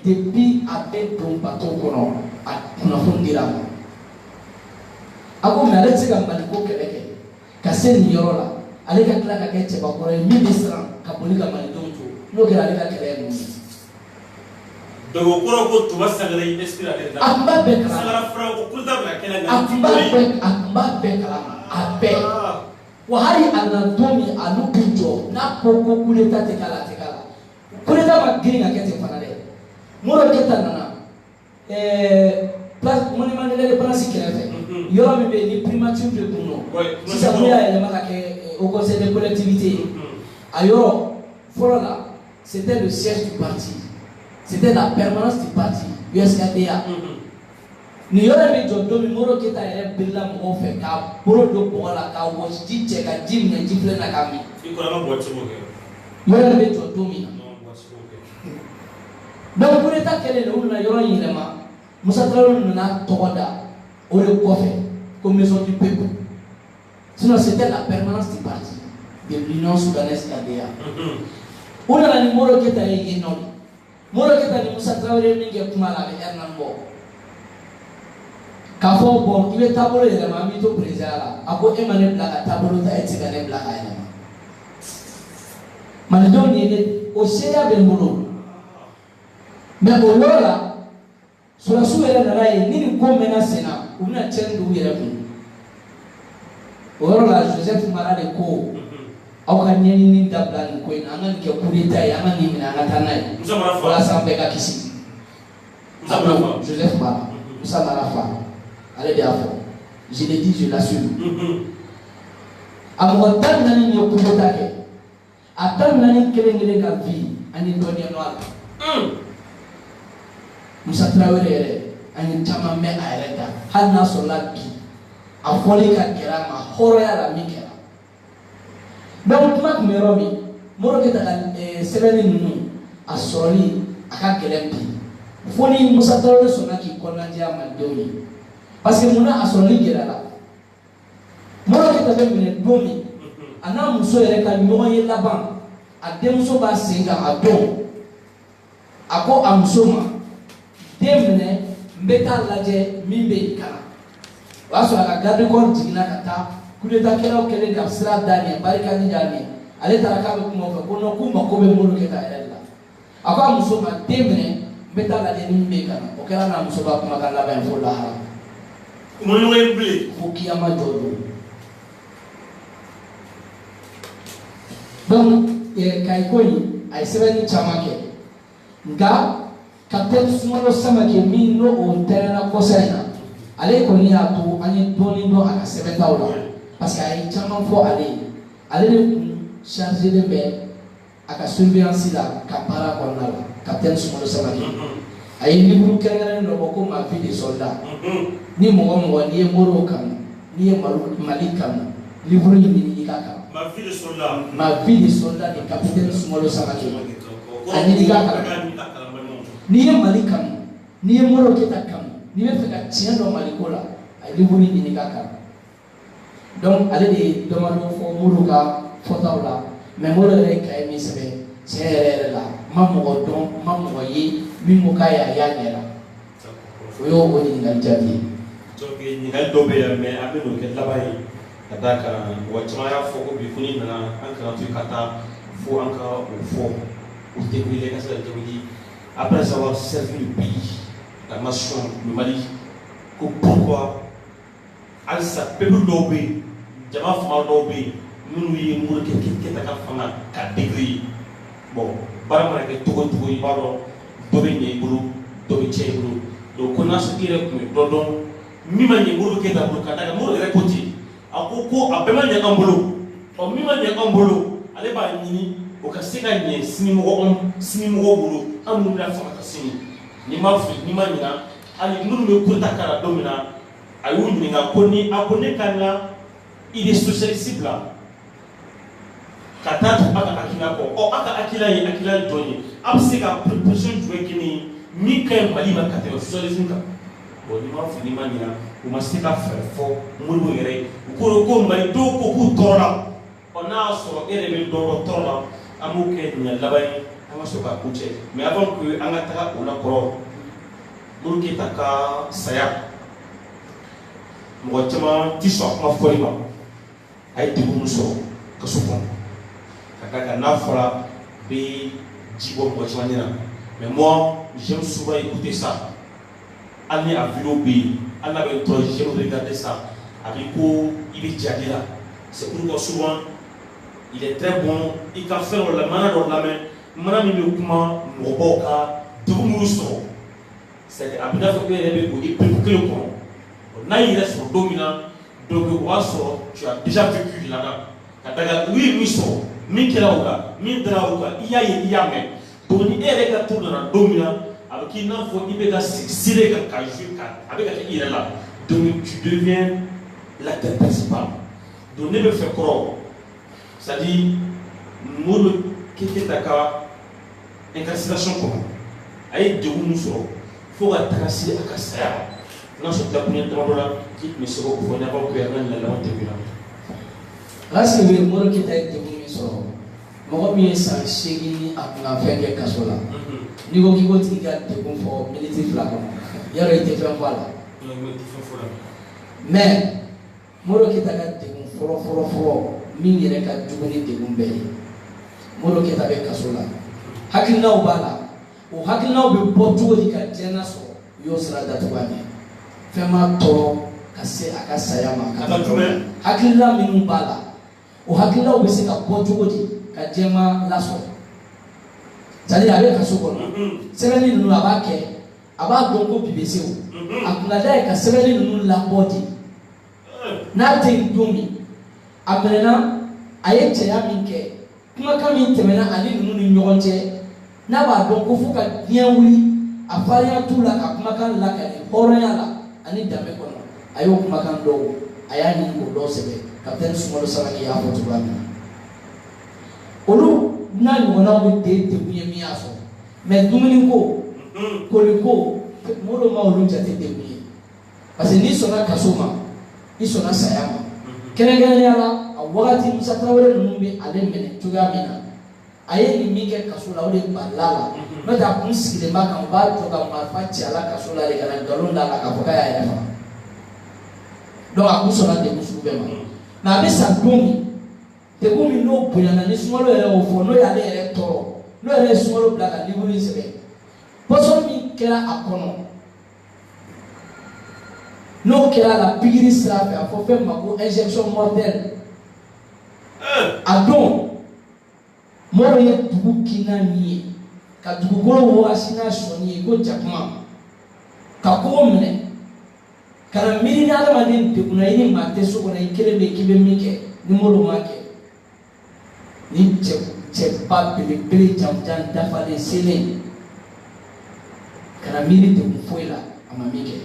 depuis a bɛ don bateau kɔnɔ a kunnafoni dira a ma a ko mais ale tɛ se ka Maliko kɛlɛ kɛ ka se nin yɔrɔ la ale ka tila ka kɛ cɛbakɔrɔ ye min bɛ siran ka boli ka Malidenw to n'o kɛra ale ka kɛlɛ ye mun ye. donc o kɔrɔ ko tuba sagara i esprit ale la. a tun b'a bɛɛ kalama sagara fara ko kuruta bɛ kɛlɛ a tun b'a bɛɛ kalama a bɛɛ wa hali a nana don min a n'u bɛ jɔ n'a ko ko coup d'état tɛ k'a la a tɛ k'a la coup d'état ma girin ka kɛ ten fana dɛ Modibo Keïta nana place monument de l'indépendance kɛrɛfɛ yɔrɔ min bɛ yen ni primature de kun don sisan n'u y'a yɛlɛma ka kɛ au conseil des collectivités a yɔrɔ fɔlɔ la c'était le siège du parti c'était la permanence du parti USKDA nin yɔrɔ bɛ jɔ don min Modibo Keïta yɛrɛ birila mɔgɔw fɛ k'a bolo don bɔgɔ la k'a wɔsi ji cɛ ka ji minɛ ji filɛ na k'a min yɔrɔ bɛ jɔ don min na donc coup d'état kɛlen de u nana yɔrɔ in yɛlɛma Moussa Traoré n'a pas au comme maison du peuple. Sinon, c'était la permanence du parti de l'Union soudanaise KDA. On a la numéro qui est à Yénon. Moro qui est à Moussa Traoré, qui est avec Hernan Bo. Kafo bon, il est tableau de la mamie au président. Après, Emmanuel Black, tableau de Etienne Black. Maledon, il est au Séa Bembolo. Mais au Lola, sur la sourire de la raille, ni une commune à Sénat, ou une chaîne de Wierapun. Au Lola, Joseph Mara de Co. Au Canyon Dablan, Queen, Anna qui a coulé taille, Anna Nimina, Natanai. Nous sommes à la fois. Voilà, sans Beka Kissi. Nous sommes à la fois. Joseph Mara. Nous sommes à la fois. Allez bien, je l'ai dit, je l'assume. À mon temps, Nani n'y a pas de taille. À temps, Nani qui est la vie, Annie Donia Noir. Moussa Traoré, Annie Tama me a ereta, Hanna Sola bi, a Folika Kerama, Horia la Mikera. Donc, Mac Meromi, Moroketa Seveni Nunu, a Soli, a Kakelempi. Foni Moussa Traoré Sonaki, Konandia Mandoni. Parce que Mouna a Soli Gerala. Moroketa Bemine Domi, Anna Mousso Ereka Noye Laban, a Demuso Basinga a Don, a Ko Amsoma. Demne mbeta laje mimbe kana waso aka garde corps jigina kata kudeta kela kele ga sira dani barika ni dani ale taraka be kuma ko no kuma ko be mulu keta ela aka musoma demne mbeta laje mimbe kana o kela na musoba kuma kala ba info la ha mo no emble ko kiyama jodo donc kai koyi ay sebeni chamake nga Captain Sumalo Samake mi no o terrain kosaina ale ko ni ato ani doni do aka sebeta ola parce que ay chaman fo ale ne charger de be aka surveillance la kapara ko na Captain Sumalo Samake ay ni bu kengere no ko ma vie de soldat ni mo ni moro kan ni malik kan livre ni kaka ma vie de soldat de Captain Sumalo Samake ani ni kaka ni ye Mali kanu, ni ye Moro Keta kanu, ni ye feka tiɲɛ dɔ Maliko la, a ye livre ɲini ka kanu. Donc ale de ye damadɔ fɔ Moro ka fɔtaw la, mais Moro yɛrɛ ka ye min sɛbɛn tiɲɛ yɛrɛ la, ma mɔgɔ dɔn, ma mɔgɔ ye min ko k'a y'a ɲɛ la. O y'o ɲininkali jaabi ye. Donc ɲininkali dɔ bɛ yan mais an bɛ n'o kɛ laban ye ka d'a kan wa caman y'a fɔ ko bi ko ni nana an kana to ka taa fo an ka o fɔ o tɛ wele ka se ka jaabi. Après avoir servi le pays, la nation, le Mali, pourquoi Alsa peuple d'Obé, Jama Fama d'Obé, nous y mourons qui est à Fama, qu'à degré. Bon, Barama est tout autour, il va d'Obé Nébro, d'Obé Tchébro. Donc on a ce qui est comme Dodon, Mima Nébro qui est à Brokata, Mour est répété. À Coco, à Pema Nyambolo, au Mima Nyambolo, allez par Nini. O ka se ka ɲɛ sinimɔgɔ bolo an minnu bɛna fanga ka sini ni ma fili ni ma ɲina hali minnu bɛ kuruta kara don min na a y'u ɲininka ko ni a ko ne ka n ka idée socialiste bila ka taa to a ka hakilina kɔ ɔ a ka hakilina ye hakilina jɔn ye a bɛ se ka proposition jumɛn kɛ ni min ka ɲi Mali ma ka tɛmɛ socialisme kan bon ni ma fili ni ma ɲina u ma se ka fɛɛrɛ fɔ Modibo yɛrɛ ye u ko ko Mali dɔw ko k'u tɔɔrɔ la ɔ n'a y'a sɔrɔ e yɛrɛ bɛ dɔ dɔ tɔɔrɔ la. An b'o kɛ ɲɛ laban ye an ka sɔrɔ ka ko cɛ mais avant que an ka taga o la kɔrɔ Modibo Keyita ka saya mɔgɔ caman ti sɔn a kuma fɔli ma a ye degun min sɔrɔ kaso kɔnɔ ka d'a kan n'a fɔra bɛ ji bɔ mɔgɔ caman ɲɛna mais moi j'aime souvent écouter ça hali ni a vidéo bɛ yen hali n'a bɛ tɔɔrɔ j'aime regarder ça a bɛ ko i bɛ jadi la c'est pourquoi souvent il est très bon il ka fɛn dɔ la mana dɔ lamɛn mana min bɛ kuma mɔgɔbaw ka degun minnu sɔrɔ c'est à dire a bɛ n'a fɔ ko e yɛrɛ bɛ o époque kelen kɔnɔ n'a y'i yɛrɛ sɔrɔ don min na donc o b'a sɔrɔ tu as déjà vécu là-dedans ka d'a kan u ye min sɔrɔ min kɛra o la min dara o kan i y'a ye i y'a mɛn donc ni e yɛrɛ ka to nana don min na a bɛ k'i n'a fɔ i bɛ ka sigi sire kan ka jouer ka a bɛ ka kɛ i yɛrɛ la donc tu deviens l'acteur principal donc ne bɛ fɛ kɔrɔ. C'est-à-dire, Modibo Keyita ka incarcération kɔnɔ a ye degun min sɔrɔ faut tracer à Kassaya. Nous sommes là pour nous demander qui me sera pour nous avoir ouvert la langue de Milan. Là, c'est le mot qui t'a été mis sur. Moi, je suis en Chégini à faire des cassola. Nous qui votent qui gardent des conforts militaires là. Il y a été fait voilà. Mais moi, qui t'a gardé des conforts, mini les cas du bonnet de Gumbé. Moi, qui t'a fait cassola. Hakina ou bala. Ou hakina ou botu di kajena so. Yo sera datouane. Fema toro kase akasaya maka. Hakina minu bala. Ou hakina ou bese ka botu di kajema laso. Jadi abe kasoko no. Sebeli nunu abake. Aba dongo bibese o. Akunada ka sebeli nunu la body. Na ting dumi. Amena ayeche ya minke. Kuma kami temena ali nunu ni nyonje. Na ba dongo fuka dianwuli. Afanya tula ka kuma kan la ka ni horanya la ani dame kono. Ayo kuma kan do. Ayani ngo do sebe. Kapten sumolo samaki ya foto bami. Olu na nyona wo de buye mi aso. Me dumuni ko koliko molo ma olu jate de buye. Parce ni sona kasoma, ni sona sayama. Kenegene yala awati musatawre numbi ale mene tuga mina. Aye ni mike kasola ole balala. Meta kunsikile maka mba toka mafachi ala kasola le kana galonda la kapoka ya yafa. Donc akusona de musubema. Na besa dumi tegumi no punyana ni sumalo ere ofo no ya le ere toro no ere sumalo blaka libuli sebe poso mi kera akono no kera la pigiri srape a fo fe mako injection mortelle adon moro ye dugu kina ni ka dugu goro wo asina shoni ko jakma ka ko mene kana miri na ala madin de kuna ini mate so kuna ikele be kibe mike ni molo make ni cep pa pele jam dafa de sele kana miri de fuela amamike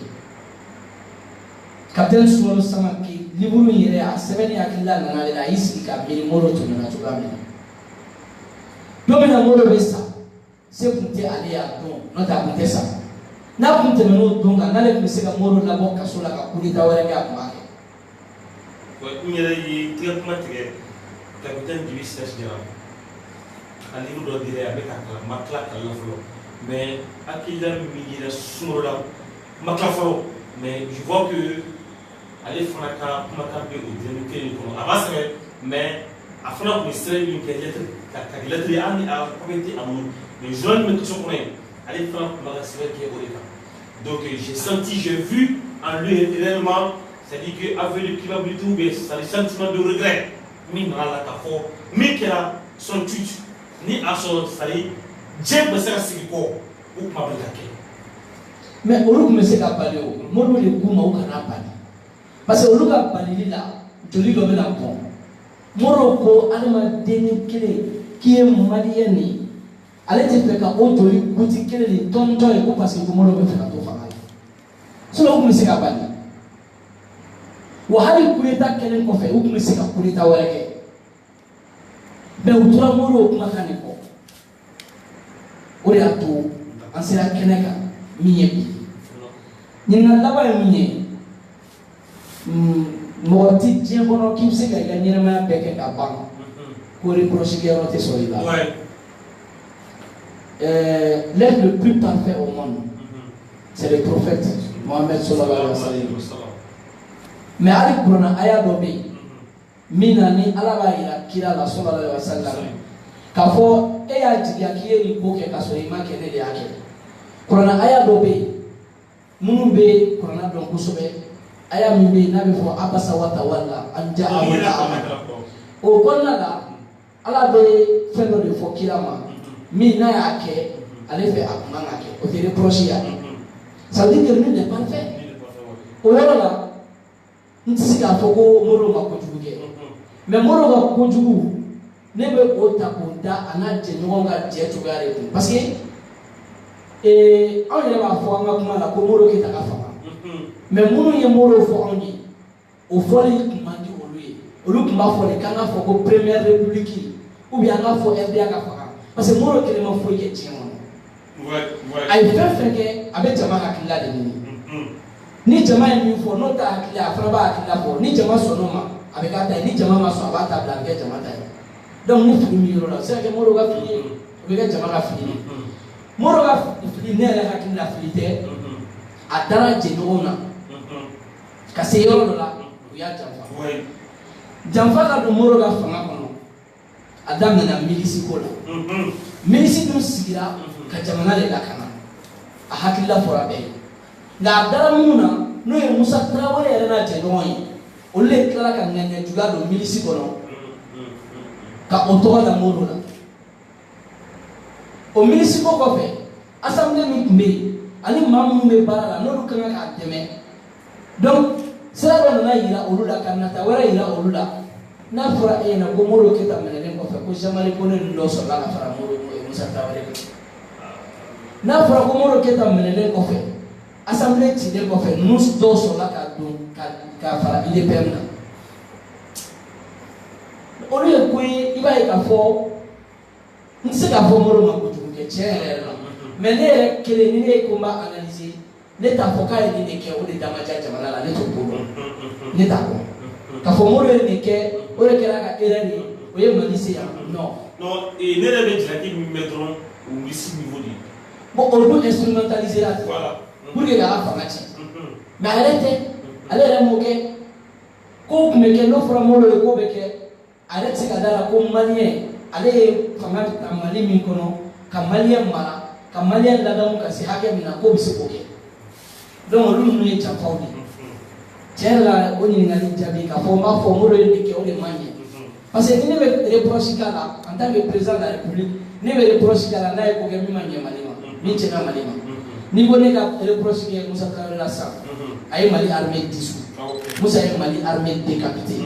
kapten solo sama ki liburu yere a sebeni akilla na ngale la isi ka miri molo to na tugame domina molo besa se punte ali ya don no ta punte sa na punte no don ga ngale kumseka molo la boka sola ka kulita wala ga kumake ko nyere yi tiga kumatige capitaine du business général ali do dire avec la makla kala folo mais akila mi dira sumrola makla folo mais je vois que ali fanaka kumaka be o dire que ko avance mais afana ko sere mi ke lettre ka lettre ani a comité amour les jeunes me sont connais ali fana ko maka sere ke o eka donc j'ai senti j'ai vu en lui réellement c'est-à-dire que avec le climat du tout c'est le sentiment de regret mi nala ka fo mi kera son tutu ni aso sali je be sera sigiko ou ma belake mais olu me se ka pale o modu le kuma o kana pale parce que olu ka pale la joli do be la pon moroko alma deni kele qui est malien ni ale te fe ka o joli guti kele ni tonto e ko parce que moro be fe ka to fanga so olu me se ka pale wa hali kuleta kelen ko fe olu me se ka kuleta wareke mais utura moro kuma kaniko ore atu ansira keneka miye bi nyina laba miye moti diegono kimse ga nyina ma beke ka ban ko reprocher que on te solida l'être le plus parfait au monde c'est le prophète Mohammed sallallahu alaihi wasallam mais ali kurana aya dobe mina ni alaba ila kila la sallallahu alaihi wasallam kafo e ya jiya kiye ni boke ka so ima kene de yake kurana aya dobe munube kurana don kusobe aya mbe nabi fo abasa wa tawalla anja amana o konna la ala be fendo de fo kilama mi na yake ale fe akuma ke o te reprocher ya ça veut dire que lui n'est pas fait o yala ntisi ka fo ko moro ma ko juguge mais moro ga ko jugu ne be o ta ko da ana je nyogo ga je to gare ko parce que on yɛrɛ b'a fɔ an ka kuma la ko moro kita ka fanga mais minnu ye moro fɔ anw ye o fɔli kun man di olu ye olu kun b'a fɔ de k'an ka fɔ ko première république ou bien an ka fɔ FDA ka fanga parce que moro kelen ma foyi kɛ tiɲɛ kɔnɔ a ye fɛn fɛn kɛ a bɛ jama hakilila de ɲini ni jama ye min fɔ n'o ta hakili a fana b'a hakilila fɔ ni jama sɔnn'o ma a bɛ k'a ta ye ni jama ma sɔn a b'a ta bila a bɛ kɛ jama ta ye donc ni fili min yɔrɔ la se ka kɛ Modibo ka fili ye o bɛ kɛ jama ka fili ye Modibo ka fili ne yɛrɛ hakili la fili tɛ a dara jɛɲɔgɔnw na ka se yɔrɔ dɔ la u y'a janfa janfa ka don Modibo ka fanga kɔnɔ a daminɛna milisi ko la milisi dun sigira ka jamana de lakana a hakilila fɔra bɛɛ ye nka a dara minnu na n'o ye Musa Tarawele yɛrɛ n'a jɛɲɔgɔn ye olu de tilala ka ŋɛɲɛ juguya don milisi kɔnɔ ka o tɔgɔ da Modibo la o milisi ko kɔfɛ assemblée min tun bɛ yen ani maa minnu bɛ baara la n'olu kan k'a dɛmɛ donc sira dɔ nana yira olu la ka nata wɛrɛ yira olu la n'a fɔra e ɲɛna ko Modibo Keyita minɛlen kɔfɛ ko Jean-Marie Kone ninnu dɔ sɔrɔla ka fara Musa Tarawele kan n'a fɔra ko Modibo Keyita minɛlen kɔfɛ assemblée cilen kɔfɛ ninnu dɔw sɔrɔla ka don ka fara IDPM na olu ye ko ye i b'a ye k'a fɔ n tɛ se k'a fɔ Modibo ma kojugu kɛ tiɲɛ yɛrɛ la mais ne yɛrɛ kelen ni ne ye ko n b'a analyser ne t'a fɔ k'a ye nin de kɛ o de dama diya jamana la ne t'o ko dɔn ne t'a dɔn k'a fɔ Modibo ye nin kɛ o de kɛra ka erreur ye o ye Mali se yan non. non ne yɛrɛ bɛ jalaki min mɛ dɔrɔn o misi niveau de ye. bon o dun instrumentaliser la voilà pour que k'a fanga ci mais a yɛrɛ tɛ ale yɛrɛ m'o kɛ kow tun bɛ kɛ n'o fɔra Modibo ye k'o bɛ kɛ a yɛrɛ tɛ se ka da la ko maliyɛn ale ye fanga ta Mali min kɔnɔ ka maliyɛn mara ka maliyɛn ladamu ka se hakɛ min na k'o bɛ se k'o kɛ donc olu ninnu ye janfaw de tiɲɛ yɛrɛ la o ɲininkali jaabi k'a fɔ n b'a fɔ Modibo ye nin kɛ o de man ɲɛ parce que ni ne bɛ reproche k'a la en tant que président de la République ne bɛ reproche k'a la n'a ye ko kɛ min ma ɲɛ Mali ma min tiɲɛna Mali ma ni ko ne ka reproche kɛ Musa Tarawele la sisan a ye Mali armée dissous Musa ye Mali armée décapité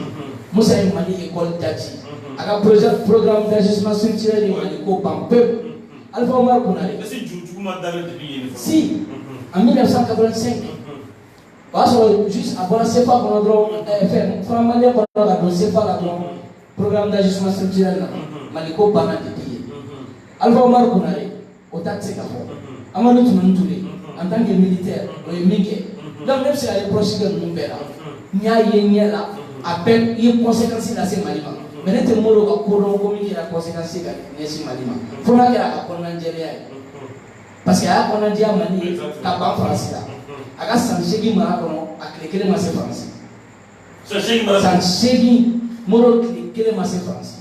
Musa ye Mali école daji a ka programme d'ajustement structurel de Mali ko ban pewu Alpha Omar Konare si en 1985 o y'a sɔrɔ juste a bɔra CFA kɔnɔ dɔrɔn fɛn franc malien bɔra ka don CFA la dɔrɔn programme d'ajustement structurel na Mali ko banna depuis yen Alpha Omar Konare o ta tɛ se ka fɔ Amadou Toumani Touré en tant que militaire o ye min kɛ donc ne bɛ se ka reproche kɛ ninnu bɛɛ la n y'a ye ɲɛ la a bɛɛ i ye conséquence lase Mali ma mais ne tɛ Modibo ka ko dɔn ko min kɛra conséquence ka ɲɛsin Mali ma fo n'a kɛra a ka kɔnɔnajɛlenya ye parce que a y'a kɔnɔnajɛya Mali ye ka ban Faransi la a ka san 8 mara kɔnɔ a tile 1 ma se Faransi san 8 Modibo tile 1 ma se Faransi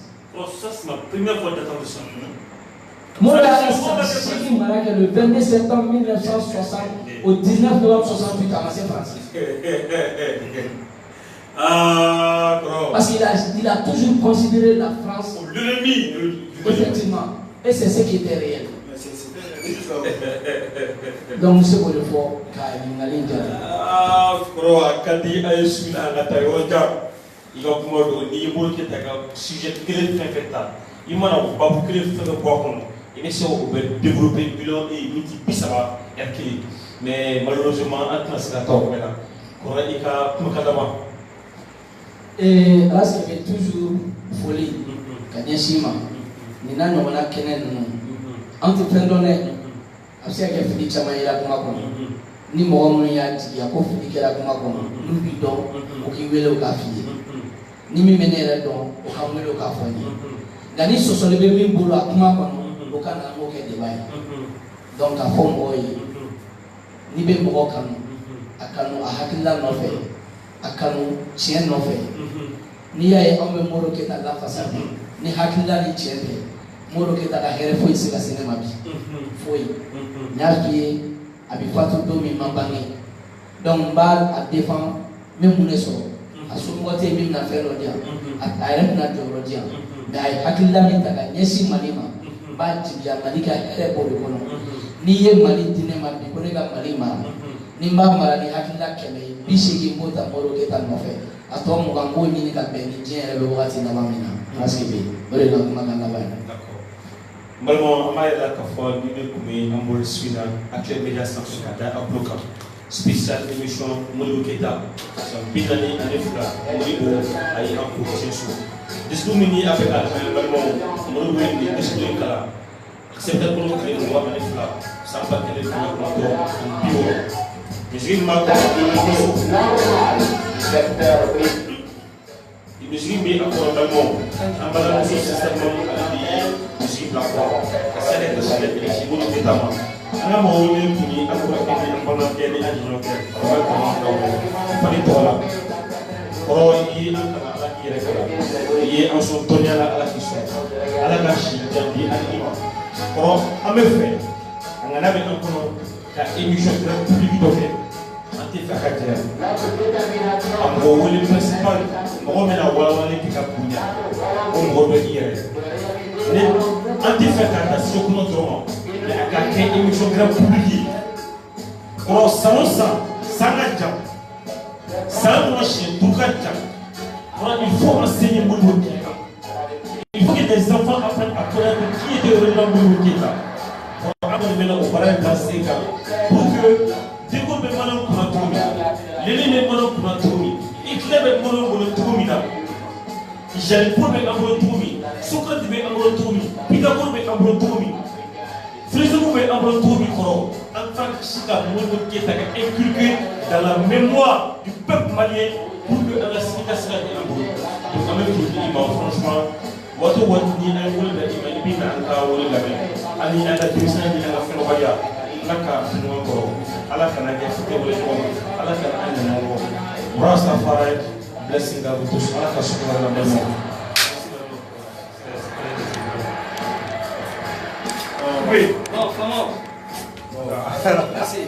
Modibo y'a san 8 mara kɛ le 22 septembre 1960 au 19 novembre 68 a ma se Faransi parce qu'il a toujours considéré la France l'ennemi effectivement et c'est ce qui était réel donc monsieur Bolefo k'a ɲininkali jaabi kɔrɔ a ka di a ye su na an ka taa yɔrɔ jan i ka kuma don n'i ye Modibo Keyita ka sujet kelen fɛn fɛn ta i mana babu kelen fɛn fɛn bɔ a kɔnɔ i bɛ se o bɛ développer miniti 30 heure kelen mais malheureusement an tɛna se ka taa o bɛɛ la kɔrɔ i ka kumakan laban. Ala se bɛ toujours foli ka ɲɛsin ma nin n'a ɲɔgɔnna kɛnɛ ninnu an tɛ fɛn dɔn dɛ a bɛ se ka kɛ fili caman yera kuma kɔnɔ ni mɔgɔ minnu y'a jigiya ko fili kɛra kuma kɔnɔ n'u b'i dɔn o k'i wele o k'a f'i ye ni min bɛ ne yɛrɛ dɔn o ka wele o k'a fɔ n ye nka ni sɔsɔli bɛ min bolo a kuma kɔnɔ o ka na an k'o kɛ débat ye donc k'a fɔ mɔgɔw ye n'i bɛ mɔgɔ kanu a kanu a hakilila nɔfɛ a kanu tiɲɛ nɔfɛ n'i y'a ye anw bɛ Modibo Keyita lafasa bi ni hakilila ni tiɲɛ tɛ Modibo Keyita ka hɛrɛ foyi se ka se ne ma bi foyi n y'a f'i ye a bɛ fatu don min ma bange donc n b'a a défend n bɛ mun de sɔrɔ a somɔgɔ tɛ yen min bɛna fɛn dɔ di yan a yɛrɛ bɛna jɔyɔrɔ di yan mais a ye hakilila min ta ka ɲɛsin Mali ma n b'a jigiya Mali ka hɛrɛ b'o de kɔnɔ n'i ye Mali di ne ma bi ko ne ka Mali mara ni n b'a mara ni hakilila 100 80 b'o ta Modibo Keyita nɔfɛ a tɔ 20 b'o ɲini ka bɛn ni diɲɛ yɛrɛ bɛ wagati laban min na parce que o de la kumakan laban ye. n balimaw an b'a yira k'a fɔ ni ne tun bɛ an bolo su in na Actuel Media sanfɛ ka da a bolo kan spécial émission Modibo Keyita san 42 Modibo a ye an politicien so discours min ni a bɛ k'a lamɛn n balimaw Modibo ye nin discours in kalan septembre tile 22 Samba kele kuma to biwo. Miskin ma ko normal secteur miskin bi akoro damo ambala muso system mo ali miskin la ko kasale de sale de shi mo bitama ana mo woni kuni akoro ke ni ambala ke ni ajino ke ba ko ko pani tola oro yi akala ala ki rekala yi an so tonya la ala ki so ala ka shi jandi ali ma oro amefe ngana be akoro ka émission publique do ke anti fakatya ambo woni principal mo mena wala wala ki ka kunya o mo do yere ne anti fakatya so ko no dromo le aka ke émission publique ko sanosa sanga jam sanga shi tuka jam il faut enseigner mon wokita il faut que les enfants apprennent à connaître qui est vraiment mon wokita pour amener au parent passé pour que découvre maintenant pour atomi l'élément maintenant pour atomi éclaire maintenant pour atomi là j'ai pour me atomi Socrate me atomi Pythagore me atomi Philosophe me atomi koro en tant que chika mon wokita inculqué dans la mémoire du peuple malien pour que la signification de l'amour donc quand même je dis franchement wato ni ay wol da imani bi na ka wol la be ani ala dirisa ni ala feno baya naka no ko ala kana ke fite wol ko ala kana an na ko rasta farai blessing God to ala ka shukra la be oui non comment merci